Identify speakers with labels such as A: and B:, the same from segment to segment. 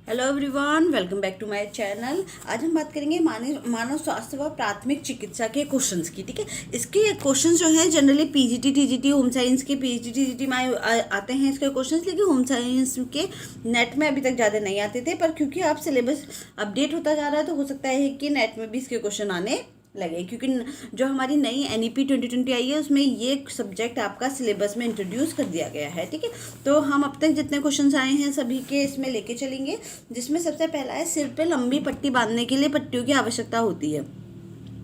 A: Hello everyone, welcome back to my channel. आज हम बात करेंगे मानव स्वास्थ्य व प्राथमिक चिकित्सा के क्वेश्चंस की। ठीक है, इसके क्वेश्चंस जो है generally PGT TGT home science के पीजीटी टीजीटी में आते हैं इसके क्वेश्चंस, लेकिन होम साइंस के नेट में अभी तक ज़्यादा नहीं आते थे। पर क्योंकि अब सिलेबस अपडेट होता जा रहा है तो हो सकता है कि नेट में भी इसके क्वेश्चन आने लगे, क्योंकि जो हमारी नई एनईपी 2020 आई है उसमें ये सब्जेक्ट आपका सिलेबस में इंट्रोड्यूस कर दिया गया है। ठीक है, तो हम अब तक जितने क्वेश्चंस आए हैं सभी के इसमें लेके चलेंगे, जिसमें सबसे पहला है सिर पे लंबी पट्टी बांधने के लिए पट्टियों की आवश्यकता होती है।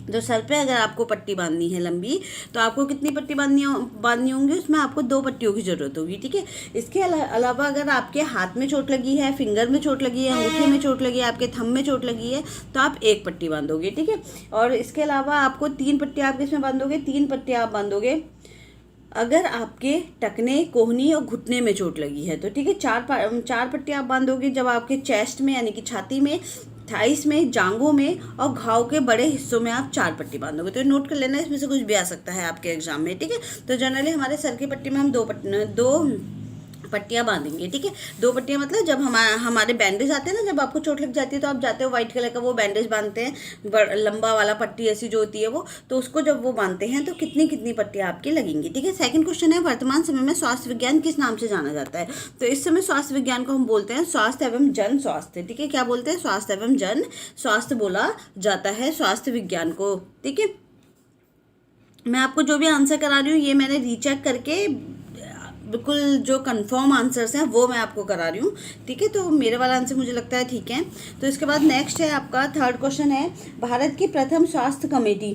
A: तो सर पे अगर आपको पट्टी बांधनी है लंबी, तो आपको कितनी पट्टी बांधनी होंगी, उसमें आपको 2 पट्टियों की ज़रूरत होगी। ठीक है, इसके अलावा अगर आपके हाथ में चोट लगी है, फिंगर में चोट लगी है, अंगूठे में चोट लगी है, आपके थंब में चोट लगी है, तो आप 1 पट्टी बांधोगे। ठीक है, और इसके अलावा आपको 3 पट्टी आप किसमें बांधोगे, 3 पट्टी आप बांधोगे अगर आपके टखने, कोहनी और घुटने में चोट लगी है। तो ठीक है, चार पट्टी आप बांधोगे जब आपके चेस्ट में यानी कि छाती में, थाइस में, जांघों में और घाव के बड़े हिस्सों में आप 4 पट्टी बांधोगे। तो नोट कर लेना, इसमें से कुछ भी आ सकता है आपके एग्जाम में। ठीक है, तो जनरली हमारे सर की पट्टी में हम दो पट्टियाँ बांधेंगे। ठीक है, 2 पट्टियाँ मतलब जब हमारे बैंडेज आते हैं ना, जब आपको चोट लग जाती है तो आप जाते हो व्हाइट कलर का वो बैंडेज बांधते हैं, लंबा वाला पट्टी ऐसी जो होती है वो, तो उसको जब वो बांधते हैं तो कितनी कितनी पट्टियाँ आपकी लगेंगी। ठीक है, सेकंड क्वेश्चन है, वर्तमान समय में स्वास्थ्य विज्ञान किस नाम से जाना जाता है। तो इस समय स्वास्थ्य विज्ञान को हम बोलते हैं स्वास्थ्य एवं जन स्वास्थ्य। ठीक है, क्या बोलते हैं, स्वास्थ्य एवं जन स्वास्थ्य बोला जाता है स्वास्थ्य विज्ञान को। ठीक है, मैं आपको जो भी आंसर करा रही हूँ ये मैंने रीचेक करके बिल्कुल जो कंफर्म आंसर्स हैं वो मैं आपको करा रही हूँ। ठीक है, तो मेरे वाला आंसर मुझे लगता है ठीक है। तो इसके बाद नेक्स्ट है आपका थर्ड क्वेश्चन है, भारत की प्रथम स्वास्थ्य कमेटी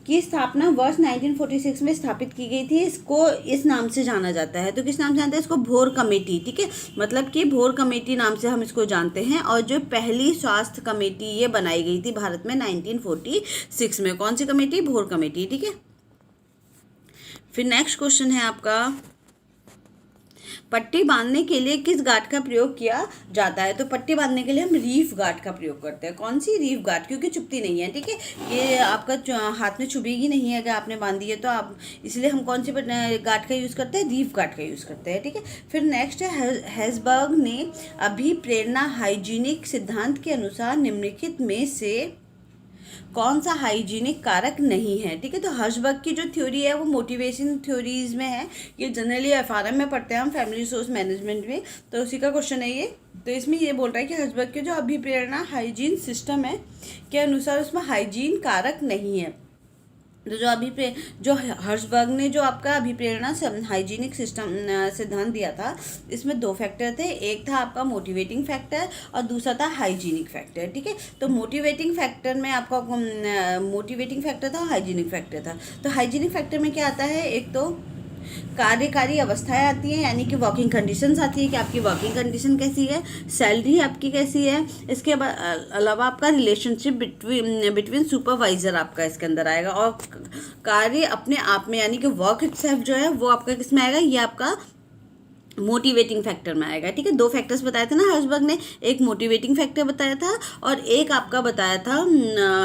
A: की स्थापना वर्ष 1946 में स्थापित की गई थी। इसको इस नाम से जाना जाता है। तो किस नाम से जानते हैं इसको, भोर कमेटी। ठीक है, मतलब कि भोर कमेटी नाम से हम इसको जानते हैं। और जो पहली स्वास्थ्य कमेटी ये बनाई गई थी भारत में 1946 में। कौन सी कमेटी, भोर कमेटी। ठीक है, फिर नेक्स्ट क्वेश्चन है आपका, पट्टी बांधने के लिए किस गांठ का प्रयोग किया जाता है। तो पट्टी बांधने के लिए हम रीफ गांठ का प्रयोग करते हैं। कौन सी, रीफ गांठ, क्योंकि चुभती नहीं है। ठीक है, ये आपका हाथ में चुभेगी नहीं है अगर आपने बांधी है तो आप, इसलिए हम कौन सी गांठ का यूज़ करते हैं, रीफ गांठ का यूज़ करते हैं। ठीक है, फिर नेक्स्ट है, हेजबर्ग ने अभिप्रेरणा हाइजीनिक सिद्धांत के अनुसार निम्नलिखित में से कौन सा हाइजीनिक कारक नहीं है। ठीक है, तो हर्षबर्ग की जो थ्योरी है वो मोटिवेशन थ्योरीज में है, ये जनरली एफआरएम में पढ़ते हैं हम, फैमिली रिसोर्स मैनेजमेंट में, तो उसी का क्वेश्चन है ये। तो इसमें ये बोल रहा है कि हर्षबर्ग के जो अभिप्रेरणा हाइजीन सिस्टम है के अनुसार उसमें हाइजीन कारक नहीं है। तो जो हर्षबर्ग ने जो आपका अभिप्रेरणा हाइजीनिक सिस्टम सिद्धांत दिया था, इसमें 2 फैक्टर थे, एक था आपका मोटिवेटिंग फैक्टर और दूसरा था हाइजीनिक फैक्टर। ठीक है, तो मोटिवेटिंग फैक्टर में आपका मोटिवेटिंग फैक्टर था, हाइजीनिक फैक्टर था। तो हाइजीनिक फैक्टर में क्या आता है, एक तो कार्यकारी अवस्थाएं आती हैं, यानी कि वर्किंग कंडीशंस आती है कि आपकी वर्किंग कंडीशन कैसी है, सैलरी आपकी कैसी है। इसके अलावा आपका रिलेशनशिप बिटवीन सुपरवाइजर आपका इसके अंदर आएगा, और कार्य अपने आप में यानी कि वर्क इटसेल्फ जो है वो आपका किस में आएगा, ये आपका मोटिवेटिंग फैक्टर में आएगा। ठीक है, 2 फैक्टर्स बताए थे ना हर्षबर्ग ने, एक मोटिवेटिंग फैक्टर बताया था और एक आपका बताया था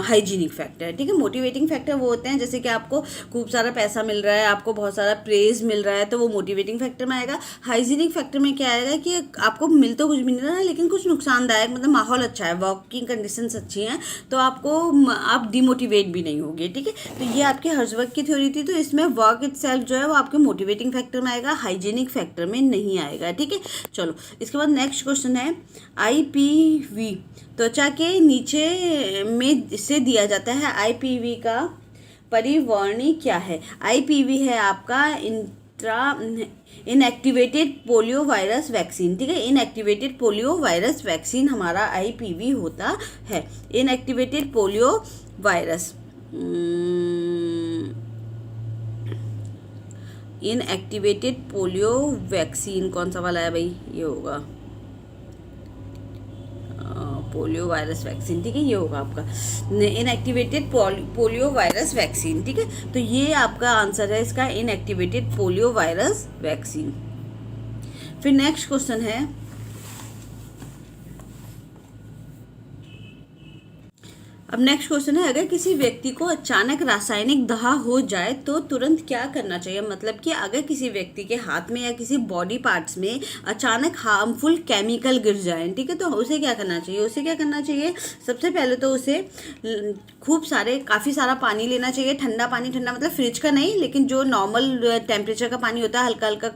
A: हाइजीनिक फैक्टर। ठीक है, मोटिवेटिंग फैक्टर वो होते हैं जैसे कि आपको खूब सारा पैसा मिल रहा है, आपको बहुत सारा प्रेज मिल रहा है, तो वो मोटिवेटिंग फैक्टर में आएगा। हाइजीनिक फैक्टर में क्या आएगा कि आपको मिल तो कुछ भी नहीं रहा है लेकिन कुछ नुकसानदायक, मतलब माहौल अच्छा है, वर्किंग कंडीशंस अच्छी हैं, तो आप डिमोटिवेट भी नहीं होगे। ठीक है, तो ये आपके हर्षबर्ग की थ्योरी थी। तो इसमें वर्क इटसेल्फ जो है वो आपके मोटिवेटिंग फैक्टर में आएगा, हाइजीनिक फैक्टर में नहीं आएगा। ठीक है, चलो इसके बाद नेक्स्ट क्वेश्चन है, आईपीवी त्वचा के नीचे में से दिया जाता है, आईपीवी का परिवर्णी क्या है। आईपीवी है आपका इनएक्टिवेटेड पोलियो वायरस वैक्सीन। ठीक है, इनएक्टिवेटेड पोलियो वायरस वैक्सीन हमारा आईपीवी होता है, inactivated polio virus. Inactivated polio vaccine कौन सा वाला है भाई, ये होगा पोलियो वायरस वैक्सीन। ठीक है, ये होगा आपका इनएक्टिवेटेड पोलियो वायरस वैक्सीन। ठीक है, तो ये आपका आंसर है इसका, इनएक्टिवेटेड पोलियो वायरस वैक्सीन। फिर नेक्स्ट क्वेश्चन है अब नेक्स्ट क्वेश्चन है, अगर किसी व्यक्ति को अचानक रासायनिक दाह हो जाए तो तुरंत क्या करना चाहिए। मतलब कि अगर किसी व्यक्ति के हाथ में या किसी बॉडी पार्ट्स में अचानक हार्मफुल केमिकल गिर जाए, ठीक है, तो उसे क्या करना चाहिए। उसे क्या करना चाहिए, सबसे पहले तो उसे काफ़ी सारा पानी लेना चाहिए, ठंडा पानी, ठंडा मतलब फ्रिज का नहीं, लेकिन जो नॉर्मल टेम्परेचर का पानी होता है, हल्का हल्का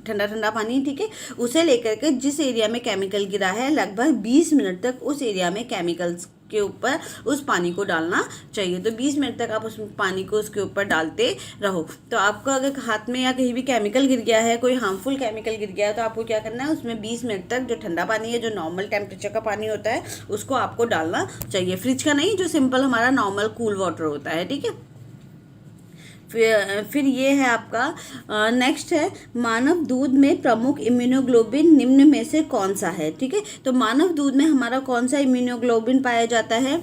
A: ठंडा ठंडा पानी, ठीक है, उसे लेकर के जिस एरिया में केमिकल गिरा है लगभग 20 मिनट तक उस एरिया में केमिकल्स के ऊपर उस पानी को डालना चाहिए। तो 20 मिनट तक आप उस पानी को उसके ऊपर डालते रहो। तो आपको अगर हाथ में या कहीं भी केमिकल गिर गया है, कोई हार्मफुल केमिकल गिर गया है, तो आपको क्या करना है, उसमें 20 मिनट तक जो ठंडा पानी है, जो नॉर्मल टेम्परेचर का पानी होता है, उसको आपको डालना चाहिए, फ्रिज का नहीं, जो सिंपल हमारा नॉर्मल कूल वाटर होता है, ठीक है। फिर ये है आपका नेक्स्ट है, मानव दूध में प्रमुख इम्यूनोग्लोबिन निम्न में से कौन सा है, ठीक है। तो मानव दूध में हमारा कौन सा इम्यूनोग्लोबिन पाया जाता है,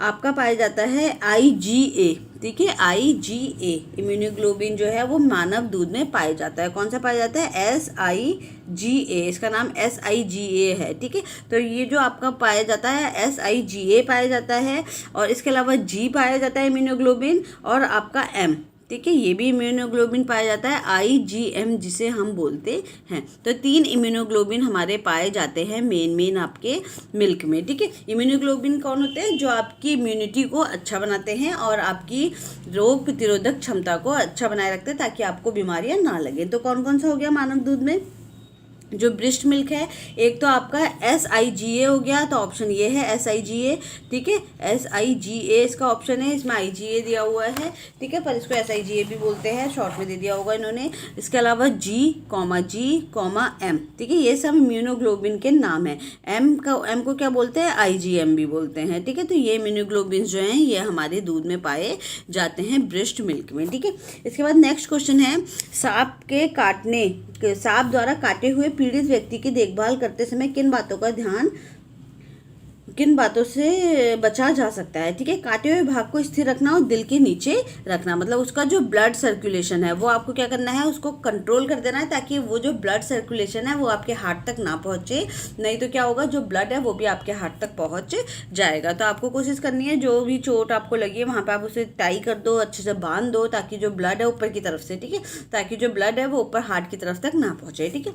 A: आपका पाया जाता है IgA, ठीक है, IgA इम्यूनोग्लोबिन जो है वो मानव दूध में पाया जाता है। कौन सा पाया जाता है, SIgA, इसका नाम SIgA है, ठीक है। तो ये जो आपका पाया जाता है SIgA पाया जाता है, और इसके अलावा G पाया जाता है इम्यूनोग्लोबिन, और आपका M, ठीक है, ये भी इम्यूनोग्लोबिन पाया जाता है IgM जिसे हम बोलते हैं। तो 3 इम्यूनोग्लोबिन हमारे पाए जाते हैं मेन आपके मिल्क में, ठीक है। इम्यूनोग्लोबिन कौन होते हैं, जो आपकी इम्यूनिटी को अच्छा बनाते हैं और आपकी रोग प्रतिरोधक क्षमता को अच्छा बनाए रखते हैं ताकि आपको बीमारियां ना लगें। तो कौन कौन सा हो गया मानव दूध में, जो ब्रेस्ट मिल्क है, एक तो आपका SIgA हो गया, तो ऑप्शन ये है SIgA, ठीक है, SIgA इसका ऑप्शन है, इसमें IgA दिया हुआ है, ठीक है, पर इसको SIgA भी बोलते हैं, शॉर्ट में दे दिया होगा इन्होंने। इसके अलावा G, M, ठीक है, ये सब इम्यूनोग्लोबिन के नाम है। M को क्या बोलते हैं, IgM भी बोलते हैं, ठीक है। तो ये इम्यूनोग्लोबिन जो हैं ये हमारे दूध में पाए जाते हैं ब्रेस्ट मिल्क में, ठीक है। इसके बाद नेक्स्ट क्वेश्चन है, सांप द्वारा काटे हुए पीड़ित व्यक्ति की देखभाल करते समय किन बातों से बचा जा सकता है, ठीक है। काटे हुए भाग को स्थिर रखना और दिल के नीचे रखना, मतलब उसका जो ब्लड सर्कुलेशन है वो आपको क्या करना है, उसको कंट्रोल कर देना है ताकि वो जो ब्लड सर्कुलेशन है वो आपके हार्ट तक ना पहुंचे, नहीं तो क्या होगा, जो ब्लड है वो भी आपके हार्ट तक पहुंच जाएगा। तो आपको कोशिश करनी है, जो भी चोट आपको लगी है वहाँ पर आप उसे टाई कर दो, अच्छे से बांध दो, ताकि जो ब्लड है ऊपर की तरफ से, ठीक है, ताकि जो ब्लड है वो ऊपर हार्ट की तरफ तक ना पहुँचे, ठीक है।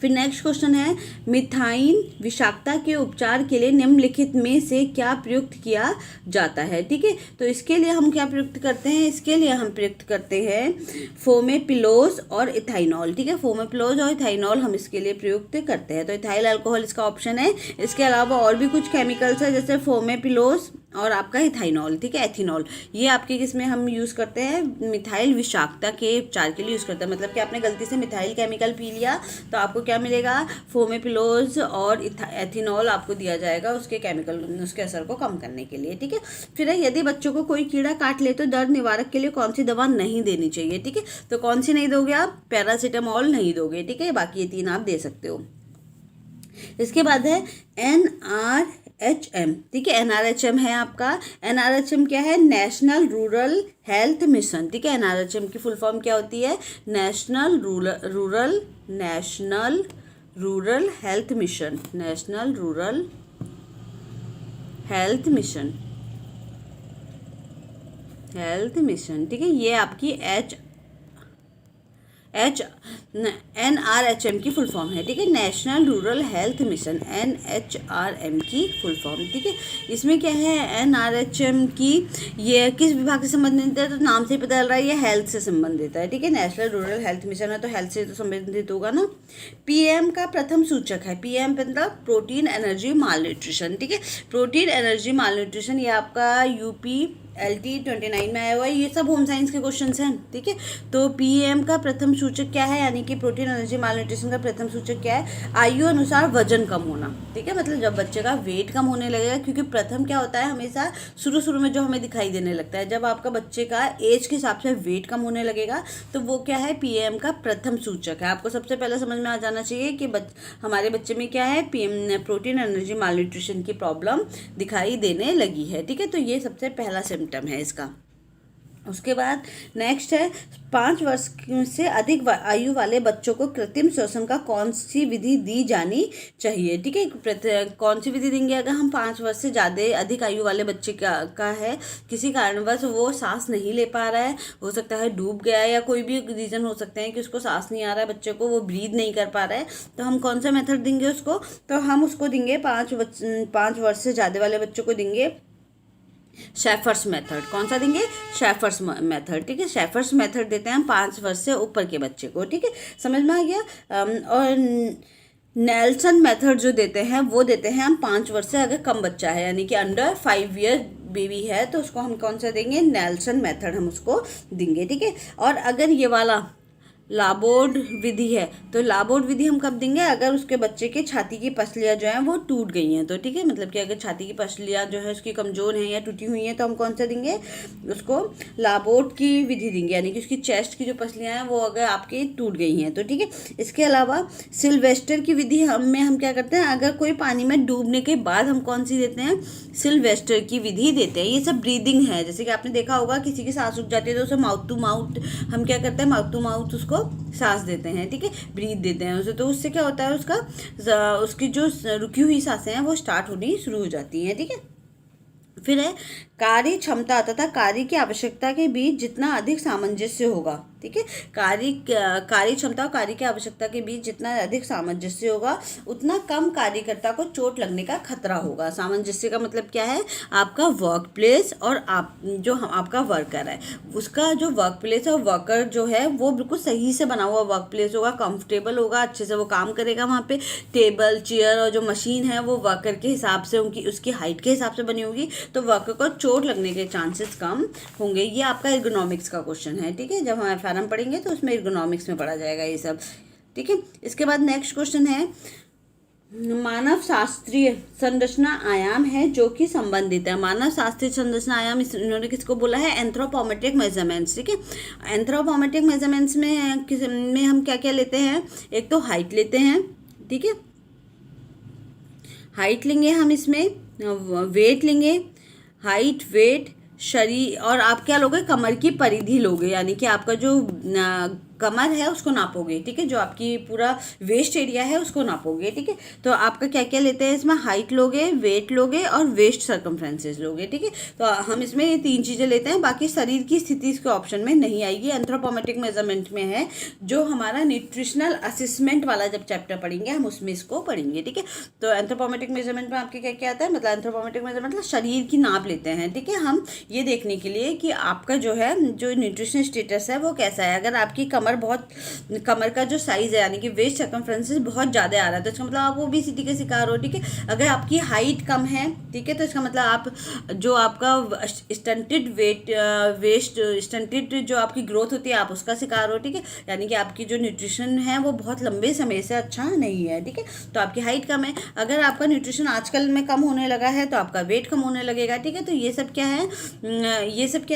A: फिर नेक्स्ट क्वेश्चन है, मिथाइन विषाक्तता के उपचार के लिए निम्नलिखित में से क्या प्रयुक्त किया जाता है, ठीक है। तो इसके लिए हम क्या प्रयुक्त करते हैं, इसके लिए हम प्रयुक्त करते हैं फोमेपिलोज और इथाइनॉल, ठीक है, फोमेपिलोज और इथाइनॉल हम इसके लिए प्रयुक्त करते हैं। तो इथाइल अल्कोहल इसका ऑप्शन है। इसके अलावा और भी कुछ केमिकल्स है, जैसे फोमेपिलोज और आपका इथाइनॉल, ठीक है, एथिनॉल, ये आपके किसमें हम यूज़ करते हैं, मिथाइल विषाक्तता के उपचार के लिए यूज़ करते हैं। मतलब कि आपने गलती से मिथाइल केमिकल पी लिया तो आपको क्या मिलेगा, फोमेपिलोज और एथिनॉल आपको दिया जाएगा उसके असर को कम करने के लिए, ठीक है। फिर यदि बच्चों को कोई कीड़ा काट ले तो दर्द निवारक के लिए कौन सी दवा नहीं देनी चाहिए, ठीक है। तो कौन सी नहीं दोगे आप, पैरासीटामोल नहीं दोगे, ठीक है, बाकी ये 3 आप दे सकते हो। इसके बाद है NRHM, ठीक है, NRHM है आपका। NRHM क्या है, नेशनल रूरल हेल्थ मिशन, ठीक है। NRHM की फुल फॉर्म क्या होती है, national rural health mission, national rural health mission, ठीक है। ये आपकी NRHM की फुल फॉर्म है, ठीक है, national rural health mission, NHRM की फुल फॉर्म, ठीक है। इसमें क्या है, NRHM की ये किस विभाग से संबंधित है, तो नाम से ही पता चल रहा है ये हेल्थ से संबंधित है, ठीक है। नेशनल रूरल हेल्थ मिशन है तो हेल्थ से तो संबंधित होगा ना। PM का प्रथम सूचक है, PM मतलब प्रोटीन एनर्जी मालन्यूट्रिशन, ठीक है। प्रोटीन एनर्जी मालन्यूट्रिशन ये आपका UPLT 29 में आया हुआ है। ये सब होम साइंस के क्वेश्चंस हैं, ठीक है। तो PM का प्रथम सूचक क्या है, यानी कि प्रोटीन एनर्जी मालन्यूट्रिशन का प्रथम सूचक क्या है, आयु अनुसार वजन कम होना, ठीक है। मतलब जब बच्चे का वेट कम होने लगेगा, क्योंकि प्रथम क्या होता है, हमेशा शुरू में जो हमें दिखाई देने लगता है, जब आपका बच्चे का एज के हिसाब से वेट कम होने लगेगा तो वो क्या है, PM का प्रथम सूचक है। आपको सबसे पहले समझ में आ जाना चाहिए कि हमारे बच्चे में क्या है, PM प्रोटीन एनर्जी मालन्यूट्रिशन की प्रॉब्लम दिखाई देने लगी है, ठीक है। तो ये सबसे पहला सिम्टम है इसका। उसके बाद नेक्स्ट है 5 वर्ष से अधिक आयु वाले बच्चों को कृत्रिम श्वसन का कौन सी विधि दी जानी चाहिए, ठीक है। कौन सी विधि देंगे अगर हम 5 वर्ष से ज़्यादा अधिक आयु वाले बच्चे का है, किसी कारणवश वो सांस नहीं ले पा रहा है, हो सकता है डूब गया है या कोई भी रीज़न हो सकते हैं कि उसको सांस नहीं आ रहा है, बच्चे को वो ब्रीद नहीं कर पा रहा है, तो हम कौन सा मेथड देंगे उसको, तो हम उसको देंगे 5 वर्ष से ज़्यादा वाले बच्चों को देंगे शेफर्स मेथड। कौन सा देंगे? शेफर्स मेथड, ठीक है। शेफर्स मेथड देते हैं हम 5 वर्ष से ऊपर के बच्चे को, ठीक है। समझ में आ गया। और नेल्सन मेथड जो देते हैं वो देते हैं हम 5 वर्ष से अगर कम बच्चा है, यानी कि अंडर 5 ईयर बेबी है, तो उसको हम कौन सा देंगे? नेल्सन मेथड हम उसको देंगे, ठीक है। और अगर ये वाला लाबोर्ड विधि है, तो लाबोर्ड विधि हम कब देंगे? अगर उसके बच्चे के छाती की पसलियाँ जो हैं वो टूट गई हैं, तो ठीक है, मतलब कि अगर छाती की पसलियाँ जो है उसकी कमज़ोर हैं या टूटी हुई हैं, तो हम कौन सा देंगे? उसको लाबोर्ड की विधि देंगे, यानी कि उसकी चेस्ट की जो पसलियाँ हैं वो अगर आपकी टूट गई हैं, तो ठीक है। इसके अलावा सिल्वेस्टर की विधि हम क्या करते हैं, अगर कोई पानी में डूबने के बाद हम कौन सी देते हैं? सिल्वेस्टर की विधि देते हैं। ये सब ब्रीदिंग है, जैसे कि आपने देखा होगा किसी की सांस रुक जाती है तो उसे माउथ टू माउथ हम क्या करते हैं? माउथ टू माउथ उसको सांस देते हैं, ठीक है, ब्रीथ देते हैं उसे, तो उससे क्या होता है, उसकी जो रुकी हुई सांसें हैं वो स्टार्ट होनी शुरू हो जाती हैं, ठीक है। फिर है कार्य क्षमता तथा कार्य की आवश्यकता के बीच जितना अधिक सामंजस्य होगा, ठीक है। कार्य क्षमता और कार्य की आवश्यकता के बीच जितना अधिक सामंजस्य होगा उतना कम कार्यकर्ता को चोट लगने का खतरा होगा। सामंजस्य का मतलब क्या है? आपका वर्क प्लेस और आपका वर्कर है, उसका जो वर्क प्लेस और वर्कर जो है वो बिल्कुल सही से बना हुआ वर्क प्लेस होगा, कंफर्टेबल होगा, अच्छे से वो काम करेगा वहाँ पे। टेबल चेयर और जो मशीन है वो वर्कर के हिसाब से उसकी हाइट के हिसाब से बनी होगी, तो वर्कर को चोट लगने के चांसेस कम होंगे। ये आपका एर्गोनॉमिक्स का क्वेश्चन है, ठीक है। जब हम एफआरएम पढ़ेंगे तो उसमें एर्गोनॉमिक्स में पढ़ा जाएगा ये सब, ठीक है। इसके बाद नेक्स्ट क्वेश्चन है मानव शास्त्रीय संरचना आयाम है जो कि संबंधित है। मानव शास्त्रीय संरचना आयाम इन्होंने किसको बोला है? एंथ्रोपोमेट्रिक मेजरमेंट्स, ठीक है। एंथ्रोपोमेट्रिक मेजरमेंट्स में हम क्या क्या लेते हैं? एक तो हाइट लेते हैं, ठीक है, हाइट लेंगे हम, इसमें वेट लेंगे, हाइट, वेट, शरीर, और आप क्या लोगे? कमर की परिधि लोगे, यानी कि आपका जो कमर है उसको नापोगे, ठीक है, जो आपकी पूरा वेस्ट एरिया है उसको नापोगे, ठीक है। तो आपका क्या क्या लेते हैं इसमें? हाइट लोगे, वेट लोगे और वेस्ट सर्कमफ्रेंसेस लोगे, ठीक है। तो हम इसमें ये 3 चीज़ें लेते हैं। बाकी शरीर की स्थिति इसके ऑप्शन में नहीं आएगी, एंथ्रोपोमेट्रिक मेजरमेंट में है। जो हमारा न्यूट्रिशनल असेसमेंट वाला जब चैप्टर पढ़ेंगे हम उसमें इसको पढ़ेंगे, ठीक है। तो एंथ्रोपोमेट्रिक मेजरमेंट में आपके क्या क्या आता है? मतलब एंथ्रोपोमेट्रिक मेजरमेंट मतलब शरीर की नाप लेते हैं, ठीक है, हम ये देखने के लिए कि आपका जो है जो न्यूट्रिशनल स्टेटस है वो कैसा है। अगर आपकी कमर का जो साइज है, यानी कि वेस्ट सर्कमफ्रेंसेस बहुत ज़्यादा आ रहा है, तो इसका मतलब आप ओबेसिटी के शिकार हो, ठीक है। अगर आपकी हाइट कम है, ठीक है, तो इसका मतलब आप जो आपका स्टंटेड स्टंटेड जो आपकी ग्रोथ होती है आप उसका शिकार हो, ठीक है, यानी कि आपकी जो न्यूट्रिशन है वो बहुत लंबे समय से अच्छा नहीं है, ठीक है। तो आपकी हाइट कम है। अगर आपका न्यूट्रिशन आजकल में कम होने लगा है तो आपका वेट कम होने लगेगा, ठीक है। तो ये सब क्या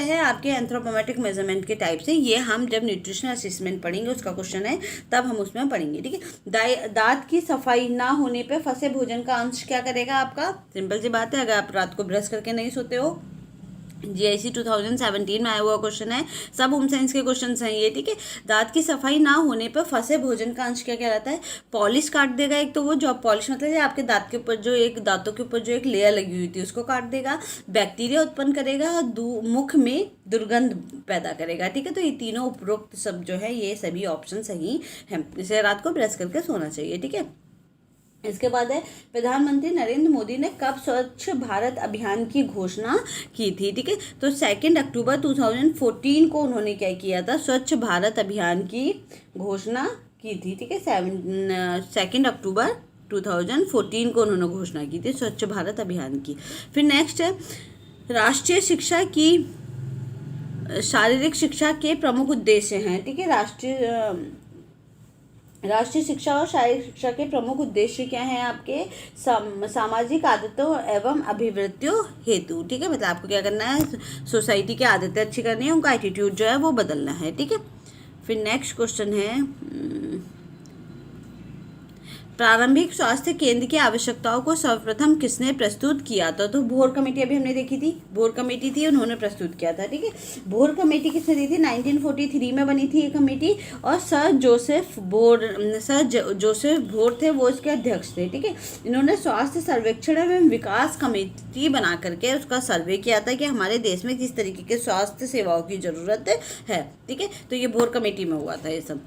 A: है? आपके एंथ्रोपोमेट्रिक मेजरमेंट के टाइप से। ये हम जब न्यूट्रिशनल असेसमेंट पढ़ेंगे, उसका क्वेश्चन है, तब हम उसमें पढ़ेंगे, ठीक है। दांत की सफाई ना होने पे फंसे भोजन का अंश क्या करेगा आपका? सिंपल सी बात है, अगर आप रात को ब्रश करके नहीं सोते हो, GIC 2017 में आया हुआ क्वेश्चन है, सब होम साइंस के क्वेश्चन हैं ये, ठीक है। दांत की सफाई ना होने पर फंसे भोजन का अंश क्या कहलाता है? पॉलिश काट देगा। एक तो वो जो पॉलिश मतलब है आपके दांत के ऊपर दांतों के ऊपर जो एक लेयर लगी हुई थी उसको काट देगा, बैक्टीरिया उत्पन्न करेगा और मुख में दुर्गंध पैदा करेगा, ठीक है। तो ये तीनों उपरोक्त सब जो है ये सभी ऑप्शन सही हैं। इसे रात को ब्रश करके सोना चाहिए, ठीक है। इसके बाद है प्रधानमंत्री नरेंद्र मोदी ने कब स्वच्छ भारत अभियान की घोषणा की थी, ठीक है। तो 2 अक्टूबर 2014 को उन्होंने क्या किया था? स्वच्छ भारत अभियान की घोषणा की थी, ठीक है। 2 अक्टूबर 2014 को उन्होंने घोषणा की थी स्वच्छ भारत अभियान की। फिर नेक्स्ट है राष्ट्रीय शिक्षा की शारीरिक शिक्षा के प्रमुख उद्देश्य हैं, ठीक है। राष्ट्रीय शिक्षा और शारीरिक शिक्षा के प्रमुख उद्देश्य क्या हैं आपके? सामाजिक आदतों एवं अभिवृत्तियों हेतु, ठीक है। मतलब आपको क्या करना है? सोसाइटी की आदतें अच्छी करनी है, उनका एटीट्यूड जो है वो बदलना है, ठीक है। फिर नेक्स्ट क्वेश्चन है प्रारंभिक स्वास्थ्य केंद्र की आवश्यकताओं को सर्वप्रथम किसने प्रस्तुत किया था? तो भोर कमेटी अभी हमने देखी थी, भोर कमेटी थी, उन्होंने प्रस्तुत किया था। ठीक है, भोर कमेटी किसने दी थी? 1943 में बनी थी ये कमेटी, और सर जोसेफ भोर थे, वो इसके अध्यक्ष थे। ठीक है, इन्होंने स्वास्थ्य सर्वेक्षण एवं विकास कमेटी बना करके उसका सर्वे किया था कि हमारे देश में किस तरीके के स्वास्थ्य सेवाओं की जरूरत है। ठीक है, तो ये भोर कमेटी में हुआ था ये सब।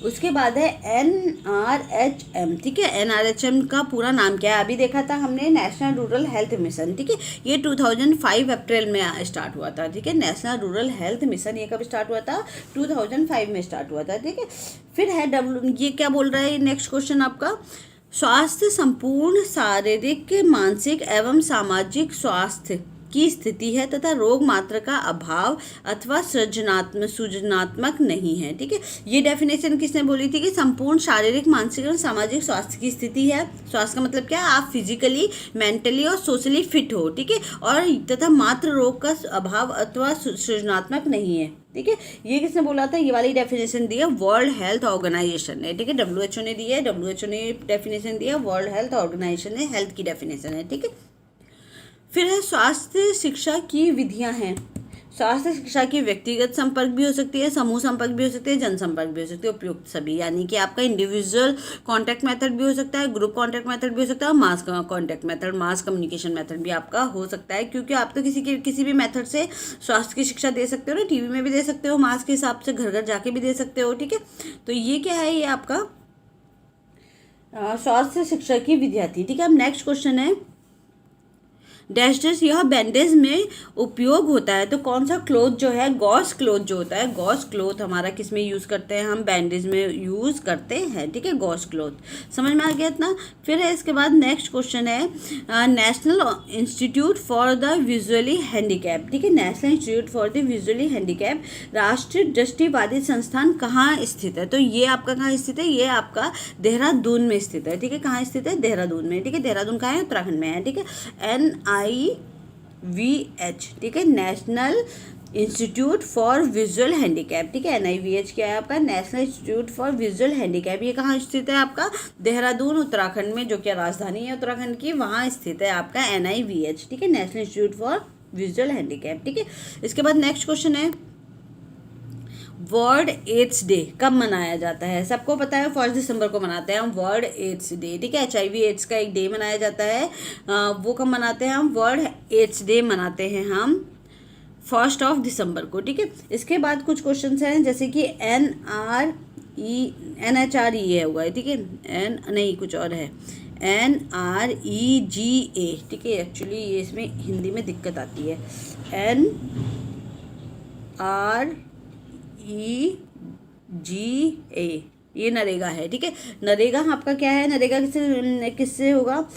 A: उसके बाद है NRHM। ठीक है, NRHM का पूरा नाम क्या है? अभी देखा था हमने, नेशनल रूरल हेल्थ मिशन। ठीक है, ये 2005 अप्रैल में स्टार्ट हुआ था। ठीक है, नेशनल रूरल हेल्थ मिशन ये कब स्टार्ट हुआ था? 2005 में स्टार्ट हुआ था। ठीक है, फिर है ये क्या बोल रहा है नेक्स्ट क्वेश्चन आपका? स्वास्थ्य संपूर्ण शारीरिक, मानसिक एवं सामाजिक स्वास्थ्य की स्थिति है तथा रोग मात्र का अभाव अथवा सृजनात्मक नहीं है। ठीक है, ये डेफिनेशन किसने बोली थी? कि संपूर्ण शारीरिक, मानसिक और सामाजिक स्वास्थ्य की स्थिति है। स्वास्थ्य का मतलब क्या है? आप फिजिकली, मेंटली और सोशली फिट हो। ठीक है, और तथा मात्र रोग का अभाव अथवा सृजनात्मक नहीं है। ठीक है, ये किसने बोला था? ये वाली डेफिनेशन दी है वर्ल्ड हेल्थ ऑर्गेनाइजेशन ने। ठीक है, WHO ने दी है, WHO ने डेफिनेशन दी है, वर्ल्ड हेल्थ ऑर्गेनाइजेशन ने हेल्थ की डेफिनेशन है। ठीक है, फिर है स्वास्थ्य शिक्षा की विधियां हैं। स्वास्थ्य शिक्षा की व्यक्तिगत संपर्क भी हो सकती है, समूह संपर्क भी हो सकती है, जनसंपर्क भी हो सकती है, उपयुक्त सभी, यानी कि आपका इंडिविजुअल कॉन्टैक्ट मेथड भी हो सकता है, ग्रुप कॉन्टैक्ट मेथड भी हो सकता है, और mass contact method, mass communication method भी आपका हो सकता है। क्योंकि आप तो किसी भी मेथड से स्वास्थ्य की शिक्षा दे सकते हो ना, टीवी में भी दे सकते हो, मास के हिसाब से घर घर जाके भी दे सकते हो। ठीक है, तो ये क्या है? ये आपका स्वास्थ्य शिक्षा की विधियां थी। ठीक है, अब नेक्स्ट क्वेश्चन है डैश डैश, यह बैंडेज में उपयोग होता है। तो कौन सा क्लोथ जो है? गॉस क्लोथ जो होता है, गॉस क्लोथ हमारा किस में यूज़ करते हैं? हम बैंडेज में यूज़ करते हैं। ठीक है, गॉस क्लोथ। समझ में आ गया इतना? फिर है इसके बाद नेक्स्ट क्वेश्चन है national institute for the visually handicap. ठीक है, national institute for the visually handicap, राष्ट्रीय दृष्टिबाधित संस्थान कहाँ स्थित है? तो ये आपका कहाँ स्थित है? ये आपका देहरादून में स्थित है। ठीक है, कहाँ स्थित है? देहरादून में। ठीक है, देहरादून कहाँ है? उत्तराखंड में है। ठीक है, NIVH। ठीक है, national institute for visual handicap. ठीक है, NIVH क्या है आपका? National institute for visual handicap. ये कहाँ स्थित है आपका? देहरादून, उत्तराखंड में, जो कि राजधानी है उत्तराखंड की, वहाँ स्थित है आपका NIVH। ठीक है, national institute for visual handicap. ठीक है, इसके बाद नेक्स्ट क्वेश्चन है वर्ल्ड एड्स डे कब मनाया जाता है? सबको पता है 1 दिसंबर को मनाते हैं हम वर्ल्ड एड्स डे। ठीक है, HIV एड्स का एक डे मनाया जाता है, वो कब मनाते हैं हम? वर्ल्ड एड्स डे मनाते हैं हम 1 दिसंबर को। ठीक है, इसके बाद कुछ क्वेश्चन हैं जैसे कि NHRE हुआ है। ठीक है, नहीं कुछ और है, NREGA। ठीक है, एक्चुअली ये इसमें हिंदी में दिक्कत आती है, NREGA, ये नरेगा है। ठीक है, नरेगा आपका क्या है? नरेगा किससे होगा?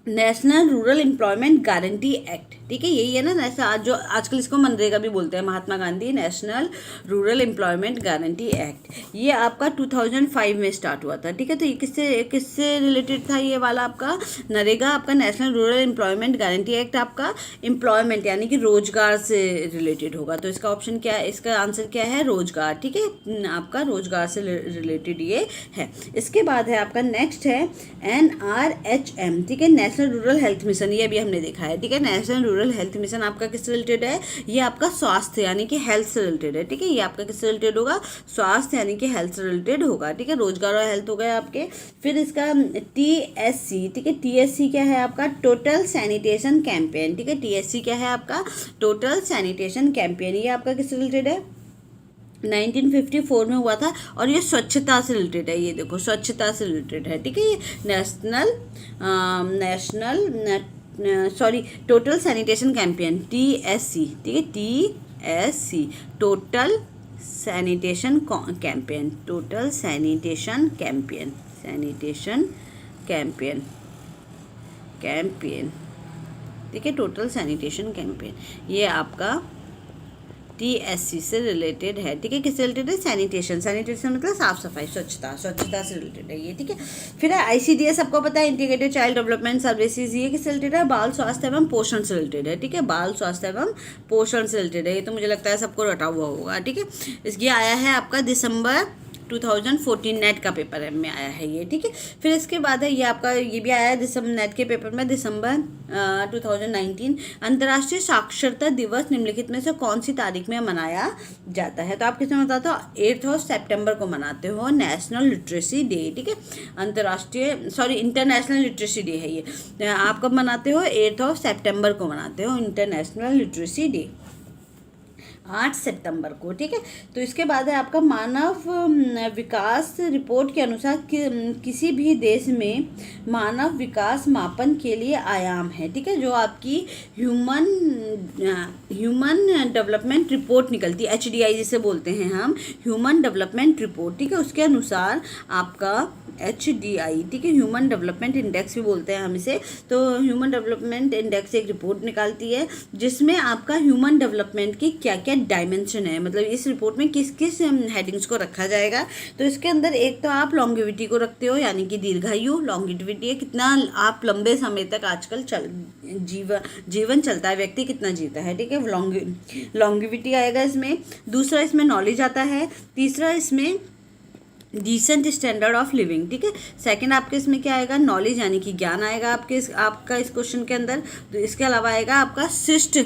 A: National rural employment guarantee act. ठीक है, यही है ना, जो आजकल इसको मनरेगा भी बोलते हैं, Mahatma Gandhi national rural employment guarantee act. ये आपका 2005 में स्टार्ट हुआ था। ठीक है, तो ये किससे रिलेटेड था? ये वाला आपका नरेगा, आपका national rural employment guarantee act आपका एम्प्लॉयमेंट यानी कि रोजगार से रिलेटेड होगा। तो इसका ऑप्शन क्या है? इसका आंसर क्या है? रोजगार। ठीक है, आपका रोजगार से रिलेटेड ये है। इसके बाद है आपका नेक्स्ट है NRHM। ठीक है, नेशनल रूरल हेल्थ मिशन, ये भी हमने देखा है। ठीक है, नेशनल रूरल हेल्थ मिशन आपका किससे रिलेटेड है? ये आपका स्वास्थ्य यानी कि हेल्थ से रिलेटेड है। ठीक है, ये आपका किससे रिलेटेड होगा? स्वास्थ्य यानी कि हेल्थ से रिलेटेड होगा। ठीक है, रोजगार और हेल्थ हो गए आपके। फिर इसका TSC। ठीक है, TSC क्या है आपका? Total sanitation campaign. ठीक है, TSC क्या है आपका? Total sanitation campaign. ये आपका किससे रिलेटेड है? 1954 में हुआ था, और ये स्वच्छता से रिलेटेड है। ये देखो, स्वच्छता से रिलेटेड है। ठीक है, ये टोटल सैनिटेशन कैंपेन TSC। ठीक है, TSC total sanitation campaign, total sanitation campaign, sanitation campaign. ठीक है, टोटल सैनिटेशन कैंपेन, ये आपका TSC से रिलेटेड है। ठीक है, किससे रिलेटेड है? सैनिटेशन। सैनिटेशन मतलब साफ सफाई, स्वच्छता से रिलेटेड है ये। ठीक है, फिर है ICDS, सबको पता है, इंटीग्रेटेड चाइल्ड डेवलपमेंट सर्विसेज। ये किससे रिलेटेड है? बाल स्वास्थ्य एवं पोषण से रिलेटेड है। ठीक है, बाल स्वास्थ्य एवं पोषण से रिलेटेड है। ये तो मुझे लगता है सबको रटा हुआ होगा। ठीक है, इसकी आया है आपका दिसंबर 2014 नेट का पेपर में आया है ये, ठीक है। फिर इसके बाद है ये आपका, ये भी आया है दिसंबर नेट के पेपर में, दिसंबर 2019। अंतर्राष्ट्रीय साक्षरता दिवस निम्नलिखित में से कौन सी तारीख में मनाया जाता है? तो आप किसमें बताते हो? 8 सितंबर को मनाते हो, नेशनल लिटरेसी डे, ठीक है। इंटरनेशनल लिटरेसी डे है ये। आप कब मनाते हो? 8 सितंबर को मनाते हो इंटरनेशनल लिटरेसी डे, 8 सितंबर को, ठीक है। तो इसके बाद है आपका मानव विकास रिपोर्ट के अनुसार किसी भी देश में मानव विकास मापन के लिए आयाम है, ठीक है। जो आपकी ह्यूमन डेवलपमेंट रिपोर्ट निकलती है, HDI जिसे बोलते हैं हम, ह्यूमन डेवलपमेंट रिपोर्ट, ठीक है। उसके अनुसार आपका HDI, ठीक है, ह्यूमन डेवलपमेंट इंडेक्स भी बोलते हैं हम इसे। तो ह्यूमन डेवलपमेंट इंडेक्स एक रिपोर्ट निकालती है जिसमें आपका ह्यूमन डेवलपमेंट की क्या क्या डायमेंशन है, मतलब इस रिपोर्ट में किस किस हेडिंग्स को रखा जाएगा। तो इसके अंदर एक तो आप लॉन्गेविटी को रखते हो, यानी कि दीर्घायु। लॉन्गेविटी है कितना आप लंबे समय तक आजकल जीवन चलता है, व्यक्ति कितना जीता है, ठीक है, लॉन्गेविटी आएगा इसमें। दूसरा इसमें नॉलेज आता है। तीसरा इसमें डिसेंट स्टैंडर्ड ऑफ लिविंग, ठीक है। सेकंड आपके इसमें क्या आएगा? नॉलेज, यानी कि ज्ञान आएगा आपका इस क्वेश्चन के अंदर। तो इसके अलावा आएगा आपका शिष्ट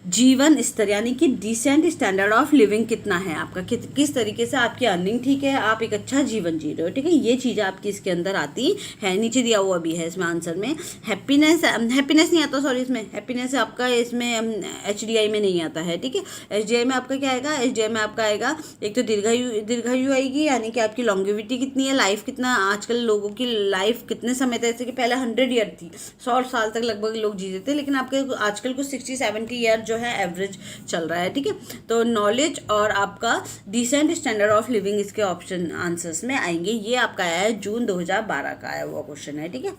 A: जीवन स्तर, यानी कि डिसेंट स्टैंडर्ड ऑफ लिविंग कितना है आपका, किस तरीके से आपकी अर्निंग ठीक है, आप एक अच्छा जीवन जी रहे हो, ठीक है। ये चीज़ें आपकी इसके अंदर आती है। नीचे दिया हुआ भी है इसमें आंसर में। हैप्पीनेस नहीं आता, सॉरी, इसमें हैप्पीनेस आपका इसमें HDI में नहीं आता है, ठीक है। HDI में आपका क्या आएगा? HDI में आपका आएगा एक तो दीर्घायु आएगी, यानी कि आपकी लॉन्गेविटी कितनी है, लाइफ कितना, आजकल लोगों की लाइफ कितने समय तक, जैसे कि पहले 100 ईयर थी, 100 साल तक लगभग लोग जीते थे, लेकिन आपके आजकल को 60-70 ईयर जो है एवरेज चल रहा है, ठीक है। तो नॉलेज और आपका डिसेंट स्टैंडर्ड ऑफ लिविंग इसके ऑप्शन आंसर्स में आएंगे। ये आपका आया है जून 2012 का आया हुआ क्वेश्चन है, ठीक है।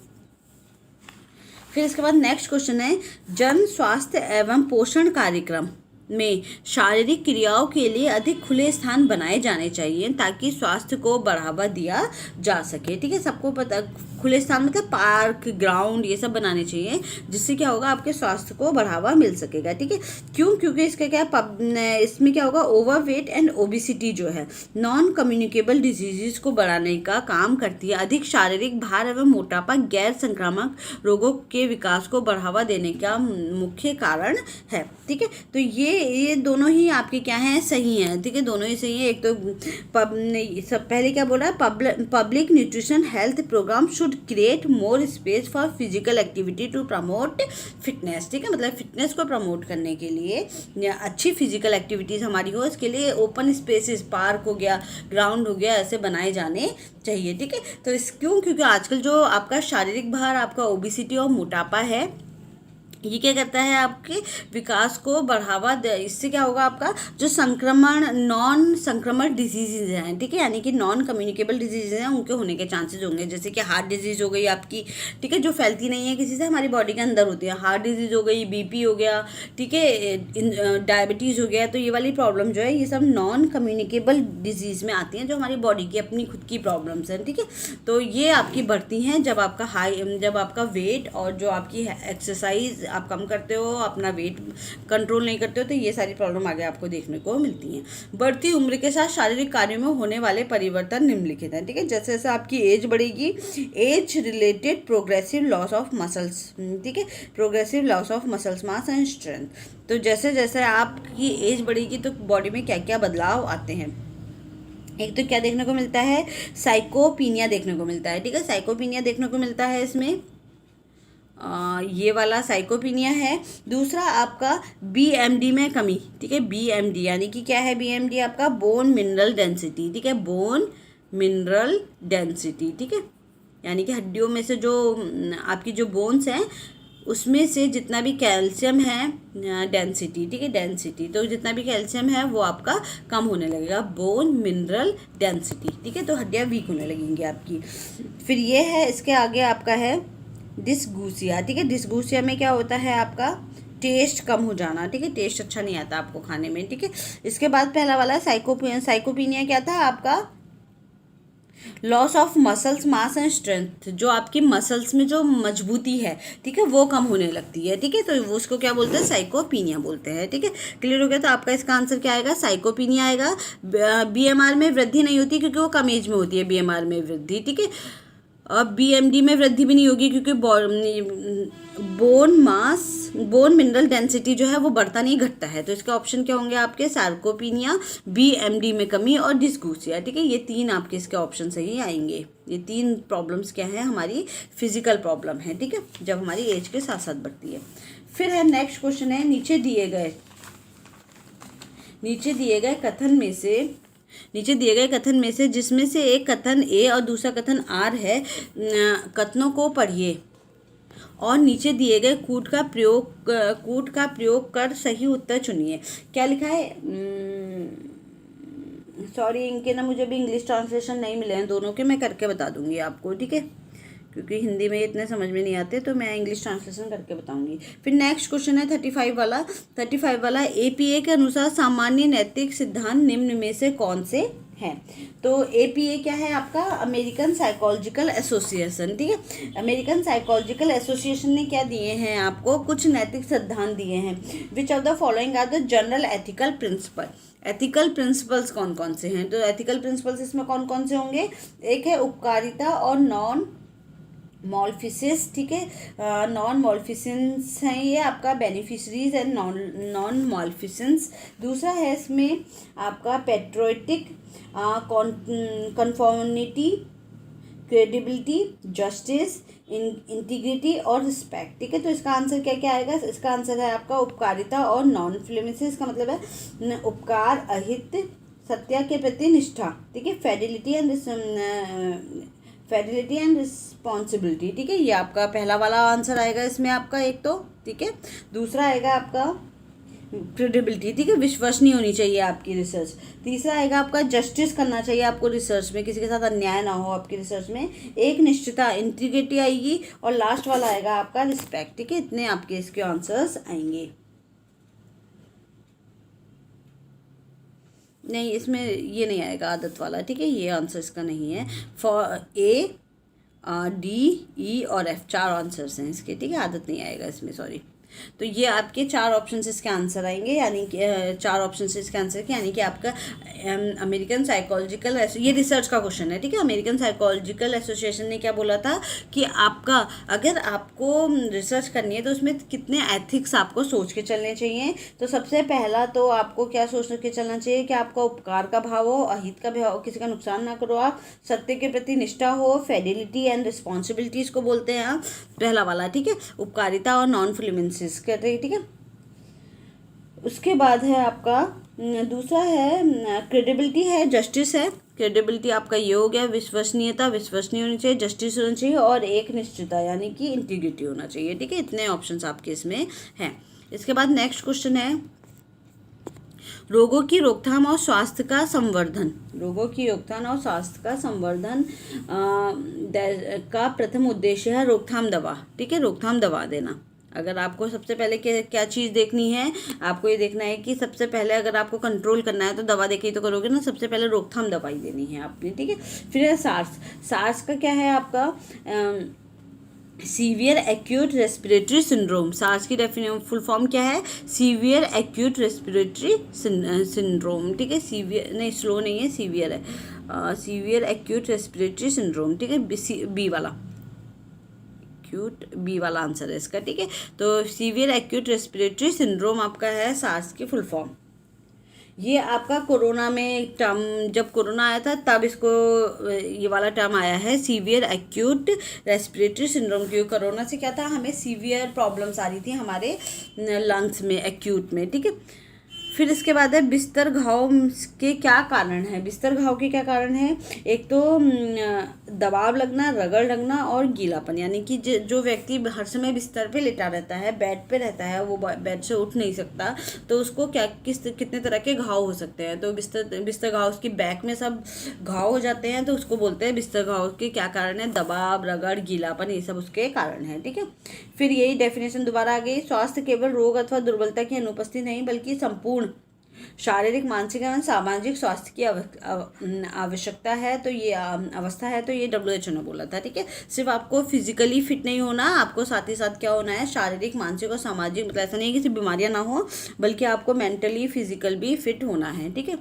A: फिर इसके बाद नेक्स्ट क्वेश्चन है, जन स्वास्थ्य एवं पोषण कार्यक्रम में शारीरिक क्रियाओं के लिए अधिक खुले स्थान बनाए जाने चाहिए ताकि स्वास्थ्य को बढ़ावा दिया जा सके, ठीक है। सबको पता, खुले स्थान मतलब पार्क, ग्राउंड, ये सब बनाने चाहिए, जिससे क्या होगा, आपके स्वास्थ्य को बढ़ावा मिल सकेगा, ठीक है। क्यों? क्योंकि इसका क्या इसमें क्या होगा, ओवरवेट एंड ओबिसिटी जो है नॉन कम्युनिकेबल डिजीजेस को बढ़ाने का काम करती है। अधिक शारीरिक भार एवं मोटापा गैर संक्रामक रोगों के विकास को बढ़ावा देने का मुख्य कारण है, ठीक है। तो ये दोनों ही आपके क्या हैं, सही हैं, ठीक है, दोनों ही सही है। एक तो सब पहले क्या बोल रहा है, public nutrition health programme should create more space for physical activity to promote fitness, ठीक है। मतलब फिटनेस को प्रमोट करने के लिए अच्छी फिजिकल एक्टिविटीज़ हमारी हो, इसके लिए ओपन स्पेसेस, पार्क हो गया, ग्राउंड हो गया, ऐसे बनाए जाने चाहिए, ठीक है। तो क्योंकि आजकल जो आपका शारीरिक भार, आपका ओबिसिटी और मोटापा है, ये क्या करता है, आपके विकास को बढ़ावा दे। इससे क्या होगा, आपका जो नॉन संक्रमण डिजीजेज हैं, ठीक है, यानी कि नॉन कम्युनिकेबल डिजीजेज हैं, उनके होने के चांसेस होंगे। जैसे कि हार्ट डिजीज हो गई आपकी, ठीक है, जो फैलती नहीं है किसी से, हमारी बॉडी के अंदर होती है। हार्ट डिजीज हो गई, BP हो गया, ठीक है, डायबिटीज़ हो गया। तो ये वाली प्रॉब्लम जो है, ये सब नॉन कम्युनिकेबल डिजीज़ में आती हैं, जो हमारी बॉडी की अपनी खुद की प्रॉब्लम्स हैं, ठीक है। तो ये आपकी बढ़ती हैं जब आपका वेट और जो आपकी एक्सरसाइज आप कम करते हो, अपना वेट कंट्रोल नहीं करते हो, तो ये सारी प्रॉब्लम आगे आपको देखने को मिलती हैं। बढ़ती उम्र के साथ शारीरिक कार्यों में होने वाले परिवर्तन निम्नलिखित हैं, ठीक है। जैसे जैसे आपकी एज बढ़ेगी, age related progressive loss of muscles, ठीक है, progressive loss of muscles mass and strength. तो जैसे जैसे आपकी एज बढ़ेगी तो बॉडी में क्या क्या बदलाव आते हैं। एक तो क्या देखने को मिलता है, साइकोपीनिया देखने को मिलता है, ठीक है, साइकोपीनिया देखने को मिलता है इसमें, ये वाला साइकोपीनिया है। दूसरा आपका BMD में कमी, ठीक है, BMD यानी कि क्या है, BMD आपका बोन मिनरल डेंसिटी, ठीक है, बोन मिनरल डेंसिटी, ठीक है, यानी कि हड्डियों में से जो आपकी जो बोन्स हैं उसमें से जितना भी कैल्शियम है, डेंसिटी, ठीक है, डेंसिटी, तो जितना भी कैल्शियम है वो आपका कम होने लगेगा, बोन मिनरल डेंसिटी, ठीक है। तो हड्डियाँ वीक होने लगेंगी आपकी। फिर ये है, इसके आगे आपका है डिस्गूसिया, ठीक है। डिस्गूसिया में क्या होता है, आपका टेस्ट कम हो जाना, ठीक है, टेस्ट अच्छा नहीं आता आपको खाने में, ठीक है। इसके बाद पहला वाला साइकोपीनिया क्या था आपका, loss of muscles mass and strength, जो आपकी मसल्स में जो मजबूती है, ठीक है, वो कम होने लगती है, ठीक है, तो वो उसको क्या बोलते हैं, साइकोपीनिया बोलते हैं, ठीक है। क्लियर हो गया? तो आपका इसका आंसर क्या आएगा, साइकोपीनिया आएगा। बीएमआर में वृद्धि नहीं होती क्योंकि वो कम एज में होती है बीएमआर में वृद्धि, ठीक है। और बीएमडी में वृद्धि भी नहीं होगी क्योंकि बोन मिनरल डेंसिटी जो है वो बढ़ता नहीं घटता है। तो इसके ऑप्शन क्या होंगे आपके, सार्कोपीनिया, बीएमडी में कमी और डिस्कूसिया, ठीक है। ये तीन आपके इसके ऑप्शन सही आएंगे। ये तीन प्रॉब्लम्स क्या है, हमारी फिजिकल प्रॉब्लम है, ठीक है, जब हमारी एज के साथ साथ बढ़ती है। फिर है नेक्स्ट क्वेश्चन है, नीचे दिए गए कथन में से जिसमें से एक कथन ए और दूसरा कथन आर है, कथनों को पढ़िए और नीचे दिए गए कूट का प्रयोग कर सही उत्तर चुनिए। क्या लिखा है, सॉरी इनके ना मुझे भी इंग्लिश ट्रांसलेशन नहीं मिले हैं दोनों के, मैं करके बता दूंगी आपको, ठीक है, क्योंकि हिंदी में इतने समझ में नहीं आते, तो मैं इंग्लिश ट्रांसलेशन करके बताऊंगी। फिर नेक्स्ट क्वेश्चन है 35 वाला एपीए के अनुसार सामान्य नैतिक सिद्धांत निम्न में से कौन से हैं। तो एपीए क्या है आपका, अमेरिकन साइकोलॉजिकल एसोसिएशन, ठीक है। अमेरिकन साइकोलॉजिकल एसोसिएशन ने क्या दिए हैं आपको, कुछ नैतिक सिद्धांत दिए हैं। Which of the following are the general ethical principle. Ethical principles कौन कौन से हैं, तो एथिकल प्रिंसिपल्स इसमें कौन कौन से होंगे, एक है उपकारिता और नॉन मॉल्फिसिस, ठीक है, नॉन मॉल्फिसेंस हैं ये आपका, बेनिफिशरीज एंड नॉन मॉल्फिसेंस। दूसरा है इसमें आपका patriotic, conformity, credibility, justice, integrity और रिस्पेक्ट, ठीक है। तो इसका आंसर क्या क्या आएगा, इसका आंसर है आपका उपकारिता और नॉन फ्लेमिसिस, इसका मतलब है उपकार, अहित, सत्य के प्रति निष्ठा, ठीक है, फेडिलिटी एंड रिस्पॉन्सिबिलिटी, ठीक है। ये आपका पहला वाला आंसर आएगा इसमें आपका एक तो, ठीक है। दूसरा आएगा आपका क्रेडिबिलिटी, ठीक है, विश्वसनीय होनी चाहिए आपकी रिसर्च। तीसरा आएगा आपका जस्टिस करना चाहिए आपको रिसर्च में, किसी के साथ अन्याय ना हो आपकी रिसर्च में। एक निश्चितता, इंटीग्रिटी आएगी। और लास्ट वाला आएगा आपका रिस्पेक्ट, ठीक है। इतने आपके इसके आंसर्स आएंगे। नहीं, इसमें ये नहीं आएगा आदत वाला, ठीक है, ये आंसर इसका नहीं है। फॉर ए, डी, ई और एफ 4 आंसर्स हैं इसके, ठीक है, आदत नहीं आएगा इसमें, सॉरी। तो ये आपके 4 ऑप्शन इसके आंसर आएंगे, यानी कि 4 ऑप्शन इसके आंसर के, यानी कि आपका अमेरिकन साइकोलॉजिकल, ये रिसर्च का क्वेश्चन है, ठीक है। अमेरिकन साइकोलॉजिकल एसोसिएशन ने क्या बोला था कि आपका अगर आपको रिसर्च करनी है तो उसमें कितने एथिक्स आपको सोच के चलने चाहिए। तो सबसे पहला तो आपको क्या सोच के चलना चाहिए कि आपका उपकार का भाव हो, अहित का भाव, किसी का नुकसान ना करो आप, सत्य के प्रति निष्ठा हो, फेडिलिटी एंड रिस्पॉन्सिबिलिटीज को बोलते हैं आप, पहला वाला, ठीक है, उपकारिता और नॉन फ्लेमेंसिस कहते हैं, ठीक है। उसके बाद है आपका दूसरा है क्रेडिबिलिटी है, जस्टिस है। क्रेडिबिलिटी आपका ये हो गया, विश्वसनीयता, विश्वसनीय होनी चाहिए, जस्टिस होनी चाहिए और एक निश्चितता यानी कि इंटीग्रिटी होना चाहिए, ठीक है। इतने ऑप्शंस आपके इसमें हैं। इसके बाद नेक्स्ट क्वेश्चन है रोगों की रोकथाम और स्वास्थ्य का संवर्धन। रोगों की रोकथाम और स्वास्थ्य का संवर्धन का प्रथम उद्देश्य है रोकथाम दवा, ठीक है, रोकथाम दवा देना। अगर आपको सबसे पहले क्या चीज़ देखनी है, आपको ये देखना है कि सबसे पहले अगर आपको कंट्रोल करना है तो दवा देके ही तो करोगे ना, सबसे पहले रोकथाम दवाई देनी है आपने, ठीक है। फिर है सार्स का क्या है आपका severe acute respiratory syndrome. SARS की फुल फॉर्म क्या है, सीवियर एक्यूट रेस्पिरेटरी सिंड्रोम, ठीक है। सीवियर नहीं, स्लो नहीं है, सीवियर है, सीवियर एक्यूट रेस्पिरेटरी सिंड्रोम, ठीक है, बी वाला, बी वाला आंसर है इसका, ठीक है। तो सीवियर एक्यूट रेस्पिरेटरी सिंड्रोम आपका है सार्स की फुल फॉर्म। ये आपका कोरोना में टर्म, जब कोरोना आया था तब इसको ये वाला टर्म आया है, सीवियर एक्यूट रेस्पिरेटरी सिंड्रोम। क्योंकि कोरोना से क्या था, हमें सीवियर प्रॉब्लम्स आ रही थी हमारे लंग्स में, एक्यूट में, ठीक है। फिर इसके बाद है बिस्तर घाव के क्या कारण है। बिस्तर घाव के क्या कारण है, एक तो दबाव लगना, रगड़ लगना और गीलापन, यानी कि जो व्यक्ति हर समय बिस्तर पे लेटा रहता है, बेड पे रहता है, वो बेड से उठ नहीं सकता, तो उसको कितने तरह के घाव हो सकते हैं। तो बिस्तर घाव, उसकी बैक में सब घाव हो जाते हैं, तो उसको बोलते हैं बिस्तर घाव के क्या कारण है, दबाव, रगड़, गीलापन, ये सब उसके कारण है, ठीक है। फिर यही डेफिनेशन दोबारा आ गई, स्वास्थ्य केवल रोग अथवा दुर्बलता की अनुपस्थिति नहीं बल्कि संपूर्ण शारीरिक, मानसिक एवं सामाजिक स्वास्थ्य की आवश्यकता है, तो ये अवस्था है, तो ये WHO ने बोला था। ठीक है, सिर्फ आपको फिजिकली फिट नहीं होना, आपको साथ ही साथ क्या होना है, शारीरिक, मानसिक और सामाजिक, मतलब ऐसा नहीं है कि सिर्फ बीमारियां ना हो, बल्कि आपको मेंटली फिजिकल भी फिट होना है। ठीक है,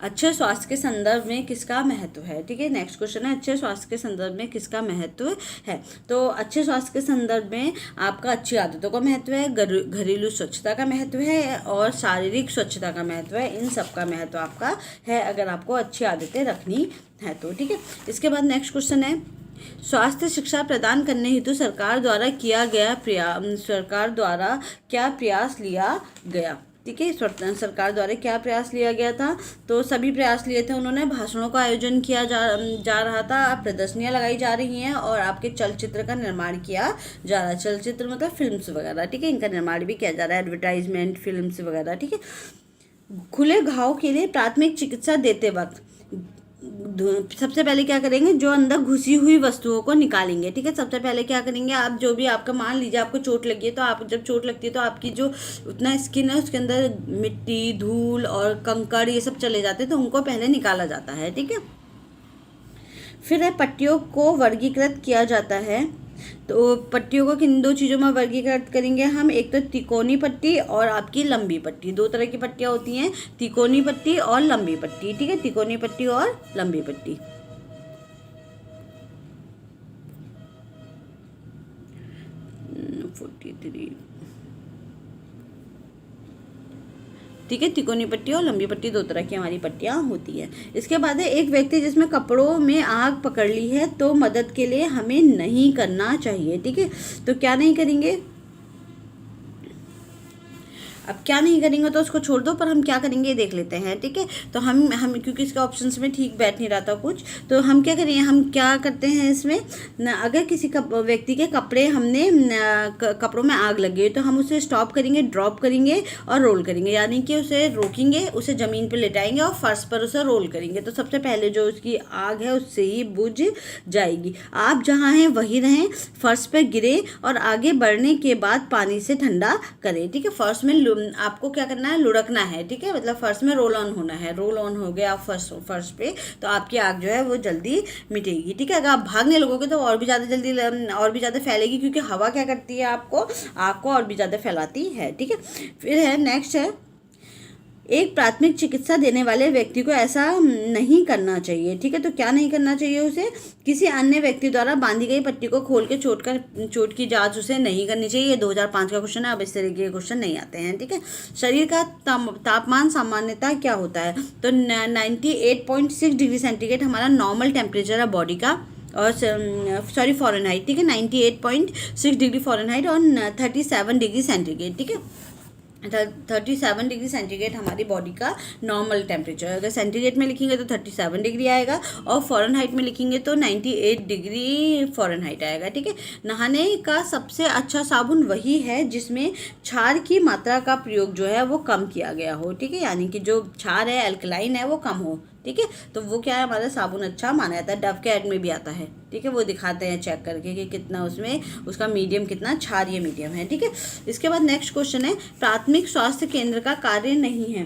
A: अच्छे स्वास्थ्य के संदर्भ में किसका महत्व है। ठीक है, नेक्स्ट क्वेश्चन है, अच्छे स्वास्थ्य के संदर्भ में किसका महत्व है। तो अच्छे स्वास्थ्य के संदर्भ में आपका अच्छी आदतों का महत्व है, घरेलू स्वच्छता का महत्व है और शारीरिक स्वच्छता का महत्व है। इन सब का महत्व आपका है अगर आपको अच्छी आदतें रखनी है तो। ठीक है, इसके बाद नेक्स्ट क्वेश्चन है, स्वास्थ्य शिक्षा प्रदान करने हेतु सरकार द्वारा क्या प्रयास लिया गया। ठीक है, सरकार द्वारा क्या प्रयास लिया गया था, तो सभी प्रयास लिए थे उन्होंने। भाषणों का आयोजन किया जा रहा था, प्रदर्शनियां लगाई जा रही हैं और आपके चलचित्र का निर्माण किया जा रहा है। चलचित्र मतलब फिल्म्स वगैरह। ठीक है, इनका निर्माण भी किया जा रहा है, एडवर्टाइजमेंट, फिल्म्स वगैरह। ठीक है, खुले घाव के लिए प्राथमिक चिकित्सा देते वक्त सबसे पहले क्या करेंगे, जो अंदर घुसी हुई वस्तुओं को निकालेंगे। ठीक है, सबसे पहले क्या करेंगे, आप जो भी आपका, मान लीजिए आपको चोट लगी है, तो आप जब चोट लगती है तो आपकी जो उतना स्किन है उसके अंदर मिट्टी, धूल और कंकड़ ये सब चले जाते हैं, तो उनको पहले निकाला जाता है। ठीक है, फिर पट्टियों को वर्गीकृत किया जाता है। तो पट्टियों को किन दो चीज़ों में वर्गीकृत करेंगे हम, एक तो तिकोनी पट्टी और आपकी लंबी पट्टी। दो तरह की पट्टियाँ होती हैं, तिकोनी पट्टी और लंबी पट्टी। ठीक है, तिकोनी पट्टी और लंबी पट्टी। 43। ठीक है, तिकोनी पट्टी और लंबी पट्टी दो तरह की हमारी पट्टियाँ होती है। इसके बाद है, एक व्यक्ति जिसमें कपड़ों में आग पकड़ ली है तो मदद के लिए हमें नहीं करना चाहिए। ठीक है, तो क्या नहीं करेंगे, अब क्या नहीं करेंगे तो उसको छोड़ दो, पर हम क्या करेंगे ये देख लेते हैं। ठीक है, तो हम क्योंकि इसके ऑप्शंस में ठीक बैठ नहीं रहा था कुछ, तो हम क्या करेंगे, हम क्या करते हैं इसमें अगर किसी व्यक्ति के कपड़े हमने कपड़ों में आग लगी तो हम उसे स्टॉप करेंगे, ड्रॉप करेंगे और रोल करेंगे, यानी कि उसे रोकेंगे, उसे ज़मीन पर लेटाएंगे और फर्श पर उसे रोल करेंगे। तो सबसे पहले जो उसकी आग है उससे ही बुझ जाएगी। आप जहाँ हैं वहीं रहें, फर्श पर गिरे और आगे बढ़ने के बाद पानी से ठंडा करें। ठीक है, फर्श में आपको क्या करना है, लुढ़कना है। ठीक है, मतलब फर्श में रोल ऑन होना है। रोल ऑन हो गया फर्श पे तो आपकी आग जो है वो जल्दी मिटेगी। ठीक है, अगर आप भागने लगोगे तो और भी ज़्यादा जल्दी और भी ज़्यादा फैलेगी, क्योंकि हवा क्या करती है, आपको आग को और भी ज़्यादा फैलाती है। ठीक है, फिर है नेक्स्ट है, एक प्राथमिक चिकित्सा देने वाले व्यक्ति को ऐसा नहीं करना चाहिए। ठीक है, तो क्या नहीं करना चाहिए उसे, किसी अन्य व्यक्ति द्वारा बांधी गई पट्टी को खोल के चोट की जांच उसे नहीं करनी चाहिए। ये 2005 का क्वेश्चन है, अब इस तरीके के क्वेश्चन नहीं आते हैं। ठीक है, शरीर का तापमान सामान्यतः क्या होता है, तो 98.6 डिग्री सेंटीग्रेड हमारा नॉर्मल टेम्परेचर है बॉडी का, और सॉरी फ़ारेनहाइट। ठीक है, 98.6 डिग्री फ़ारेनहाइट और 37 डिग्री सेंटीग्रेड। ठीक है, 37 डिग्री सेंटीग्रेड हमारी बॉडी का नॉर्मल टेम्परेचर। अगर सेंटीग्रेड में लिखेंगे तो 37 डिग्री आएगा और फ़ारेनहाइट में लिखेंगे तो 98 डिग्री फ़ारेनहाइट आएगा। ठीक है, नहाने का सबसे अच्छा साबुन वही है जिसमें क्षार की मात्रा का प्रयोग जो है वो कम किया गया हो। ठीक है, यानी कि जो क्षार है, एल्कलाइन है, वो कम हो। ठीक है, तो वो क्या है, हमारा साबुन अच्छा माना जाता है। डव के ऐड में भी आता है। ठीक है, वो दिखाते हैं चेक करके कि कितना उसमें उसका मीडियम कितना क्षारीय मीडियम है। ठीक है, इसके बाद नेक्स्ट क्वेश्चन है, प्राथमिक स्वास्थ्य केंद्र का कार्य नहीं है,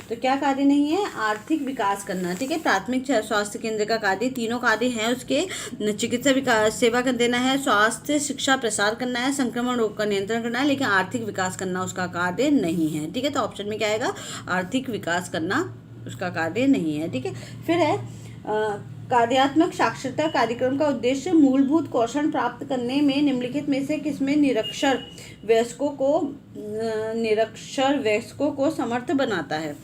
A: तो क्या कार्य नहीं है, आर्थिक विकास करना। ठीक है, प्राथमिक स्वास्थ्य केंद्र का कार्य, तीनों कार्य हैं उसके, चिकित्सा विकास सेवा कर देना है, स्वास्थ्य शिक्षा प्रसार करना है, संक्रमण रोग का नियंत्रण करना है, लेकिन आर्थिक विकास करना उसका कार्य नहीं है। ठीक है, तो ऑप्शन में क्या आएगा, आर्थिक विकास करना उसका कार्य नहीं है। ठीक है, फिर है कार्यात्मक साक्षरता कार्यक्रम का उद्देश्य मूलभूत कौशल प्राप्त करने में निम्नलिखित में से किसमें निरक्षर वयस्कों को समर्थ बनाता है।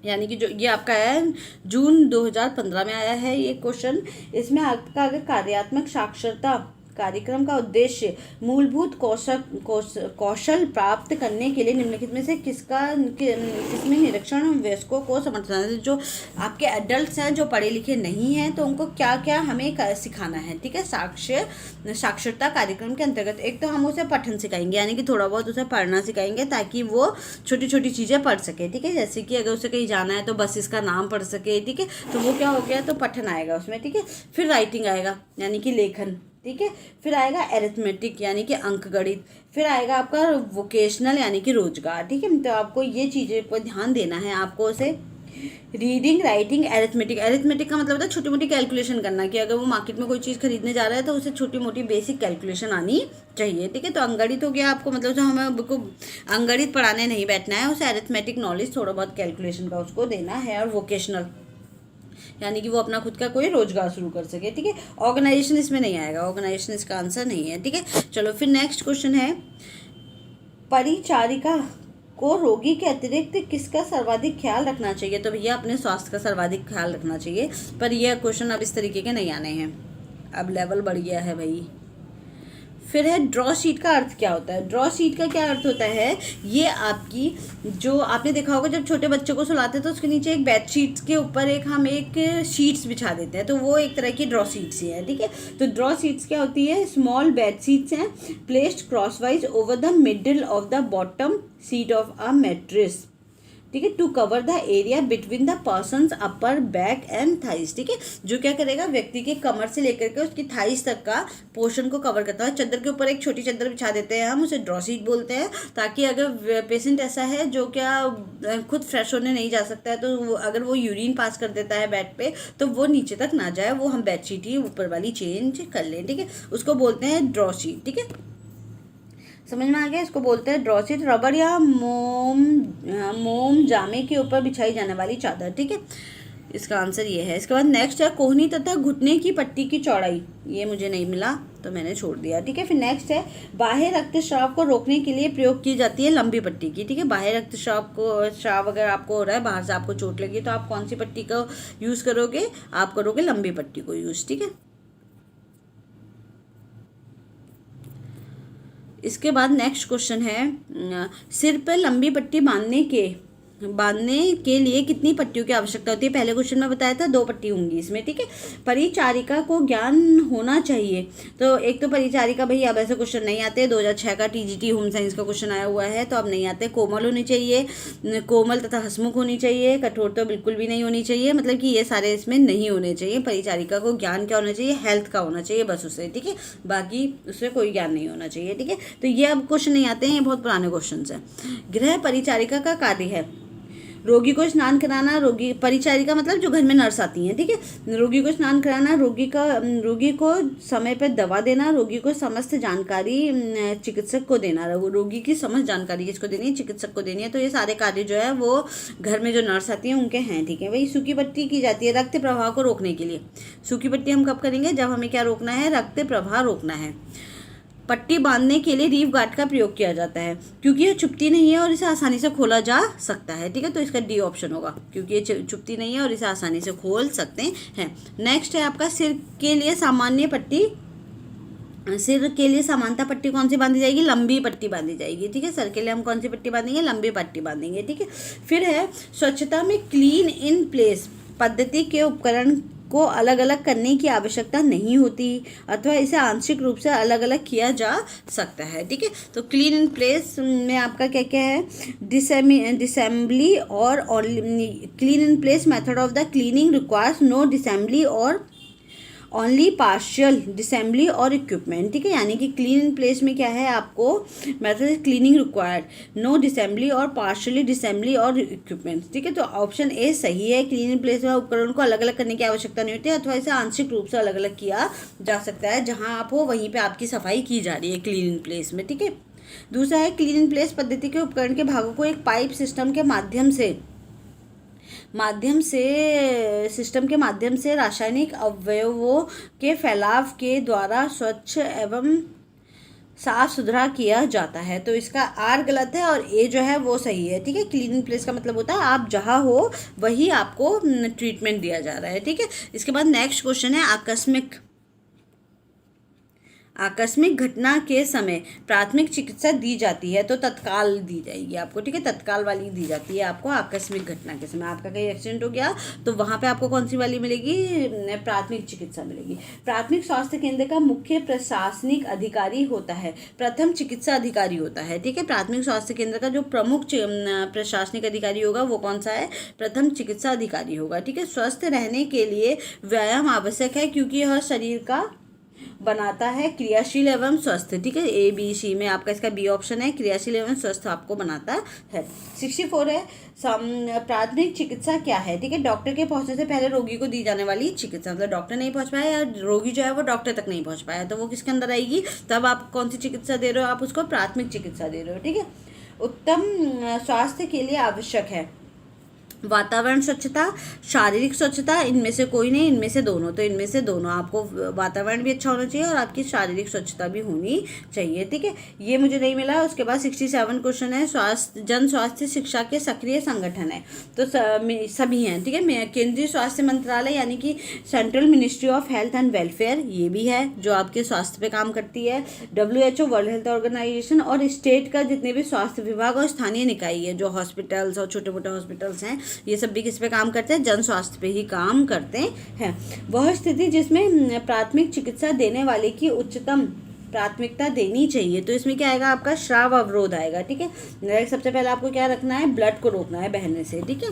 A: यानी कि जो ये आपका है जून 2015 में आया है ये क्वेश्चन। इसमें आपका अगर कार्यात्मक साक्षरता कार्यक्रम का उद्देश्य मूलभूत कौशल प्राप्त करने के लिए निम्नलिखित में से किसमें निरक्षर वयस्कों को समर्थन, जो आपके एडल्ट्स हैं जो पढ़े लिखे नहीं हैं तो उनको क्या क्या हमें सिखाना है। ठीक है, साक्षरता कार्यक्रम के अंतर्गत एक तो हम उसे पठन सिखाएंगे, यानी कि थोड़ा बहुत उसे पढ़ना सिखाएंगे ताकि वो छोटी छोटी चीज़ें पढ़ सके। ठीक है, जैसे कि अगर उसे कहीं जाना है तो बस इसका नाम पढ़ सके। ठीक है, तो वो क्या हो गया, तो पठन आएगा उसमें। ठीक है, फिर राइटिंग आएगा, यानी कि लेखन। ठीक है। फिर आएगा एरिथमेटिक यानी कि अंकगणित। फिर आएगा आपका वोकेशनल यानी कि रोजगार, ठीक है। तो आपको ये चीज़ें पर ध्यान देना है आपको उसे। Reading, writing, arithmetic. एरिथमेटिक का मतलब होता है छोटी मोटी कैलकुलेशन करना, कि अगर वो मार्केट में कोई चीज़ खरीदने जा रहा है तो उसे छोटी मोटी बेसिक कैलकुलेशन आनी चाहिए, ठीक है। तो अंगणित हो गया आपको, मतलब जो हमें उसको अंगणित पढ़ाने नहीं बैठना है, उसे एरिथमेटिक नॉलेज थोड़ा बहुत कैलकुलेशन का उसको देना है। और वोकेशनल यानी कि वो अपना खुद का कोई रोजगार शुरू कर सके, ठीक है। ऑर्गेनाइजेशन इसमें नहीं आएगा, ऑर्गेनाइजेशन इसका आंसर नहीं है, ठीक है। चलो फिर नेक्स्ट क्वेश्चन है, परिचारिका को रोगी के अतिरिक्त किसका सर्वाधिक ख्याल रखना चाहिए? तो भैया अपने स्वास्थ्य का सर्वाधिक ख्याल रखना चाहिए। पर यह क्वेश्चन अब इस तरीके के नहीं आने हैं, अब लेवल बढ़ गया है भाई। फिर है ड्रॉ शीट का अर्थ क्या होता है? ड्रॉ शीट का क्या अर्थ होता है? ये आपकी, जो आपने देखा होगा जब छोटे बच्चों को सुलाते हैं तो उसके नीचे एक बेड शीट्स के ऊपर हम एक शीट्स बिछा देते हैं, तो वो एक तरह की ड्रॉ शीट्स ही है, ठीक है। तो ड्रॉ शीट्स क्या होती है? स्मॉल बेड शीट्स हैं placed crosswise over the middle of the bottom sheet of a mattress, ठीक है, to cover the area between the person's upper back and thighs, ठीक है। जो क्या करेगा, व्यक्ति के कमर से लेकर के उसकी थाइस तक का पोर्शन को कवर करता है। चादर के ऊपर एक छोटी चादर बिछा देते हैं हम, उसे ड्रॉ शीट बोलते हैं, ताकि अगर पेशेंट ऐसा है जो क्या खुद फ्रेश होने नहीं जा सकता है, तो अगर वो यूरिन पास कर देता है बेड पे, तो वो नीचे तक ना जाए, वो हम बेड शीट ही ऊपर वाली चेंज कर लें, ठीक है। उसको बोलते हैं ड्रॉ शीट, ठीक है। समझ में आ गया? इसको बोलते हैं ड्रॉ शीट। रबड़ या मोम जामे के ऊपर बिछाई जाने वाली चादर, ठीक है। इसका आंसर ये है। इसके बाद नेक्स्ट है कोहनी तथा घुटने की पट्टी की चौड़ाई। ये मुझे नहीं मिला तो मैंने छोड़ दिया, ठीक है। फिर नेक्स्ट है बाह्य रक्तस्राव को रोकने के लिए प्रयोग की जाती है लंबी पट्टी की, ठीक है। बाह्य रक्तस्राव अगर आपको हो रहा है, बाहर से आपको चोट लगी, तो आप कौन सी पट्टी का यूज़ करोगे? आप करोगे लंबी पट्टी को यूज़, ठीक है। इसके बाद नेक्स्ट क्वेश्चन है, सिर पर लंबी पट्टी बांधने के लिए कितनी पट्टियों की आवश्यकता होती है? पहले क्वेश्चन में बताया था 2 पट्टी होंगी इसमें, ठीक है। परिचारिका को ज्ञान होना चाहिए, तो एक तो परिचारिका भाई अब ऐसे क्वेश्चन नहीं आते। 2006 का टीजीटी होम साइंस का क्वेश्चन आया हुआ है, तो अब नहीं आते। कोमल होनी चाहिए, कोमल तथा हंसमुख होनी चाहिए, कठोर तो बिल्कुल भी नहीं होनी चाहिए, मतलब कि ये सारे इसमें नहीं होने चाहिए। परिचारिका को ज्ञान क्या होना चाहिए? हेल्थ का होना चाहिए बस उसे, ठीक है। बाकी उससे कोई ज्ञान नहीं होना चाहिए, ठीक है। तो ये अब क्वेश्चन नहीं आते हैं, ये बहुत पुराने क्वेश्चन हैं। गृह परिचारिका का कार्य है रोगी को स्नान कराना। रोगी परिचारिका मतलब जो घर में नर्स आती हैं, ठीक है। रोगी को स्नान कराना, रोगी को समय पर दवा देना, रोगी को समस्त जानकारी चिकित्सक को देना। रोगी की समस्त जानकारी किसको देनी है? चिकित्सक को देनी है। तो ये सारे कार्य जो है वो घर में जो नर्स आती हैं उनके हैं, ठीक है। वही सूखी पट्टी की जाती है रक्त प्रवाह को रोकने के लिए। सूखी पट्टी हम कब करेंगे? जब हमें क्या रोकना है? रक्त प्रवाह रोकना है। पट्टी बांधने के लिए रीफ गार्ड का प्रयोग किया जाता है, क्योंकि ये चुभती नहीं है और इसे आसानी से खोला जा सकता है, ठीक है। तो इसका डी ऑप्शन होगा, क्योंकि ये चुभती नहीं है और इसे आसानी से खोल सकते हैं। नेक्स्ट है आपका सिर के लिए समानता पट्टी कौन सी बांधी जाएगी? लंबी पट्टी बांधी जाएगी, ठीक है। सर के लिए हम कौन सी पट्टी बांधेंगे? लंबी पट्टी बांधेंगे, ठीक है। फिर है स्वच्छता में क्लीन इन प्लेस पद्धति के उपकरण को अलग अलग करने की आवश्यकता नहीं होती, अथवा इसे आंशिक रूप से अलग अलग किया जा सकता है, ठीक है। तो क्लीन इन प्लेस में आपका क्या क्या है? डिसेंबली और clean in place method of the cleaning requires no disassembly और ओनली पार्शियल डिसेंबली और इक्विपमेंट, ठीक है। यानी कि क्लीन इन प्लेस में क्या है? आपको method cleaning required, no disassembly और पार्शियली डिसेंबली और इक्विपमेंट, ठीक है। तो ऑप्शन ए सही है। क्लीन इन प्लेस में उपकरण को अलग अलग करने की आवश्यकता नहीं होती, अथवा इसे आंशिक रूप से अलग अलग किया जा सकता है। जहाँ आप हो वहीं पर आपकी सफाई की जा रही है क्लीन इन प्लेस में, ठीक है। दूसरा है क्लीन इन प्लेस पद्धति के उपकरण के भागों को एक पाइप सिस्टम के माध्यम से रासायनिक अवयवों के फैलाव के द्वारा स्वच्छ एवं साफ सुथरा किया जाता है। तो इसका आर गलत है और ए जो है वो सही है, ठीक है। क्लीन प्लेस का मतलब होता है आप जहाँ हो वही आपको ट्रीटमेंट दिया जा रहा है, ठीक है। इसके बाद नेक्स्ट क्वेश्चन है आकस्मिक घटना के समय प्राथमिक चिकित्सा दी जाती है, तो तत्काल दी जाएगी आपको, ठीक है। तत्काल वाली दी जाती है आपको आकस्मिक घटना के समय। आपका कहीं एक्सीडेंट हो गया तो वहाँ पे आपको कौन सी वाली मिलेगी? प्राथमिक चिकित्सा मिलेगी। प्राथमिक स्वास्थ्य केंद्र का मुख्य प्रशासनिक अधिकारी होता है, प्रथम चिकित्सा अधिकारी होता है, ठीक है। प्राथमिक स्वास्थ्य केंद्र का जो प्रमुख प्रशासनिक अधिकारी होगा वो कौन सा है? प्रथम चिकित्सा अधिकारी होगा, ठीक है। स्वस्थ रहने के लिए व्यायाम आवश्यक है, क्योंकि यह शरीर का बनाता है क्रियाशील एवं स्वस्थ, ठीक है, ए बी सी में आपका इसका बी ऑप्शन है, क्रियाशील एवं स्वस्थ आपको बनाता है। 64 है प्राथमिक चिकित्सा क्या है, ठीक है, डॉक्टर के पहुंचने से पहले रोगी को दी जाने वाली चिकित्सा, मतलब डॉक्टर नहीं पहुंच पाया या रोगी जो है वो डॉक्टर तक नहीं पहुंच पाया तो वो किसके अंदर आएगी, तब आप कौन सी चिकित्सा दे रहे हो, आप उसको प्राथमिक चिकित्सा दे रहे हो, ठीक है। उत्तम स्वास्थ्य के लिए आवश्यक है वातावरण स्वच्छता, शारीरिक स्वच्छता, इनमें से कोई नहीं, इनमें से दोनों, तो इनमें से दोनों, आपको वातावरण भी अच्छा होना चाहिए और आपकी शारीरिक स्वच्छता भी होनी चाहिए, ठीक है, ये मुझे नहीं मिला। उसके बाद 67 क्वेश्चन है स्वास्थ्य जन स्वास्थ्य शिक्षा के सक्रिय संगठन है, तो सभी हैं, ठीक है, केंद्रीय स्वास्थ्य मंत्रालय यानी कि central ministry of health and welfare, ये भी है जो आपके स्वास्थ्य पे काम करती है। WHO वर्ल्ड हेल्थ ऑर्गेनाइजेशन और स्टेट का जितने भी स्वास्थ्य विभाग और स्थानीय निकाय है, जो हॉस्पिटल्स और छोटे मोटे हॉस्पिटल्स हैं, ये सब भी किस पे काम करते हैं, जन स्वास्थ्य पे ही काम करते हैं। वह स्थिति जिसमें प्राथमिक चिकित्सा देने वाले की उच्चतम प्राथमिकता देनी चाहिए, तो इसमें क्या आएगा, आपका श्राव अवरोध आएगा, ठीक है। सबसे पहले आपको क्या रखना है, ब्लड को रोकना है बहने से, ठीक है।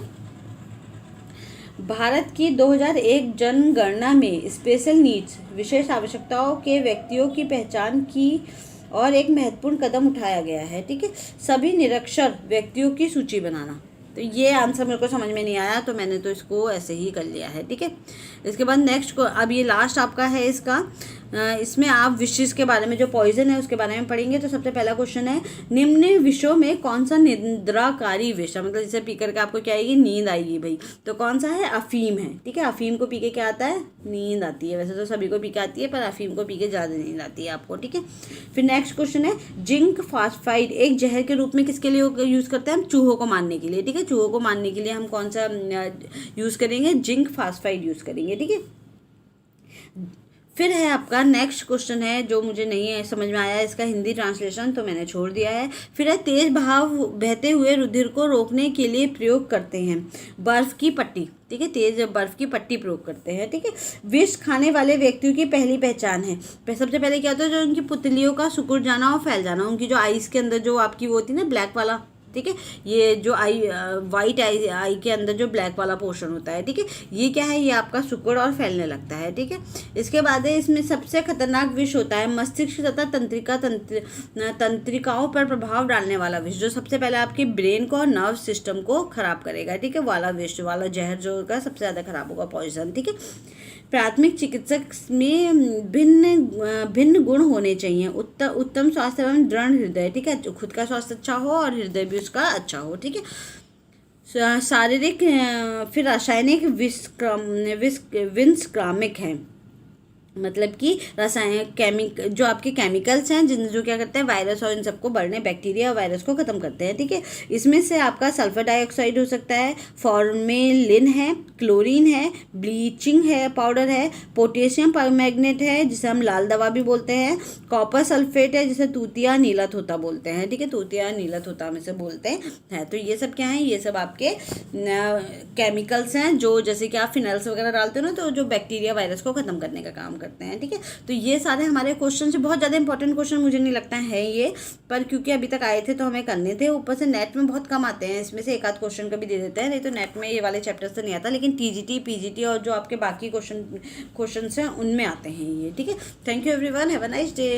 A: भारत की 2001 जनगणना में स्पेशल नीड्स विशेष आवश्यकताओं के व्यक्तियों की पहचान की और एक महत्वपूर्ण कदम उठाया गया है, ठीक है, सभी निरक्षर व्यक्तियों की सूची बनाना। तो ये आंसर मेरे को समझ में नहीं आया तो मैंने तो इसको ऐसे ही कर लिया है, ठीक है। इसके बाद नेक्स्ट को, अब ये लास्ट आपका है इसका, इसमें आप विशेष के बारे में, जो पॉइजन है उसके बारे में पढ़ेंगे। तो सबसे पहला क्वेश्चन है, निम्न विषयों में कौन सा निद्राकारी विष, मतलब जैसे पी करके आपको क्या आएगी, नींद आएगी भाई, तो कौन सा है, अफीम है, ठीक है, अफीम को पी के क्या आता है, नींद आती है, वैसे तो सभी को पी के आती है पर अफीम को पी के ज़्यादा नींद आती है आपको, ठीक है। फिर नेक्स्ट क्वेश्चन है, जिंक फॉस्फाइड एक जहर के रूप में किसके लिए यूज़ करते हैं, हम चूहों को मारने के लिए, ठीक है, चूहों को मारने के लिए हम कौन सा यूज़ करेंगे, जिंक फॉस्फाइड यूज़ करेंगे, ठीक है। फिर है आपका नेक्स्ट क्वेश्चन है जो मुझे नहीं है समझ में आया इसका हिंदी ट्रांसलेशन, तो मैंने छोड़ दिया है। फिर है, तेज बहाव बहते हुए रुधिर को रोकने के लिए प्रयोग करते हैं बर्फ की पट्टी, ठीक है, तेज बर्फ की पट्टी प्रयोग करते हैं, ठीक है। विष खाने वाले व्यक्तियों की पहली पहचान है, सबसे पहले क्या होता है, जो उनकी पुतलियों का सिकुड़ जाना और फैल जाना, उनकी जो आईज के अंदर जो आपकी वो होती है ना ब्लैक वाला, ठीक है, ये जो वाइट आई के अंदर जो ब्लैक वाला पोर्शन होता है, ठीक है, ये क्या है, ये आपका सिकुड़ और फैलने लगता है, ठीक है। इसके बाद है, इसमें सबसे खतरनाक विष होता है मस्तिष्क तथा तंत्रिकाओं पर प्रभाव डालने वाला विष, जो सबसे पहले आपके ब्रेन को और नर्व सिस्टम को खराब करेगा, ठीक है, वाला विष वाला जहर जो होगा सबसे ज़्यादा खराब होगा, पॉइजन, ठीक है। प्राथमिक चिकित्सक में भिन्न गुण होने चाहिए, उत्तम स्वास्थ्य एवं दृढ़ हृदय, ठीक है, खुद का स्वास्थ्य अच्छा हो और हृदय भी उसका अच्छा हो, ठीक है। शारीरिक, फिर रासायनिक विषक्रामिक है, मतलब कि रासायनिक जो आपके केमिकल्स हैं जिन जो क्या करते हैं, वायरस और इन सबको बढ़ने, बैक्टीरिया और वायरस को ख़त्म करते हैं, ठीक है। इसमें से आपका सल्फर डाइऑक्साइड हो सकता है, फॉर्मेलिन है, क्लोरीन है, ब्लीचिंग है पाउडर है, पोटेशियम परमैंगनेट है जिसे हम लाल दवा भी बोलते हैं, कॉपर सल्फेट है जिसे तूतिया नीला थोता बोलते हैं, ठीक है, तूतिया नीला थोता में से बोलते हैं। तो ये सब क्या है, ये सब आपके केमिकल्स हैं जो जैसे कि आप फिनाइल्स वगैरह डालते हो ना, तो जो बैक्टीरिया वायरस को ख़त्म करने का काम करते हैं, ठीक है। तो ये सारे हमारे क्वेश्चन से बहुत ज़्यादा इंपॉर्टेंट क्वेश्चन मुझे नहीं लगता है ये, पर क्योंकि अभी तक आए थे तो हमें करने थे, ऊपर से नेट में बहुत कम आते हैं, इसमें से एक आध क्वेश्चन कभी दे देते हैं, नहीं तो नेट में ये वाले चैप्टर्स तो नहीं आता, लेकिन TGT PGT और जो आपके बाकी क्वेश्चन हैं उनमें आते हैं ये, ठीक है। Thank you everyone, have a nice day.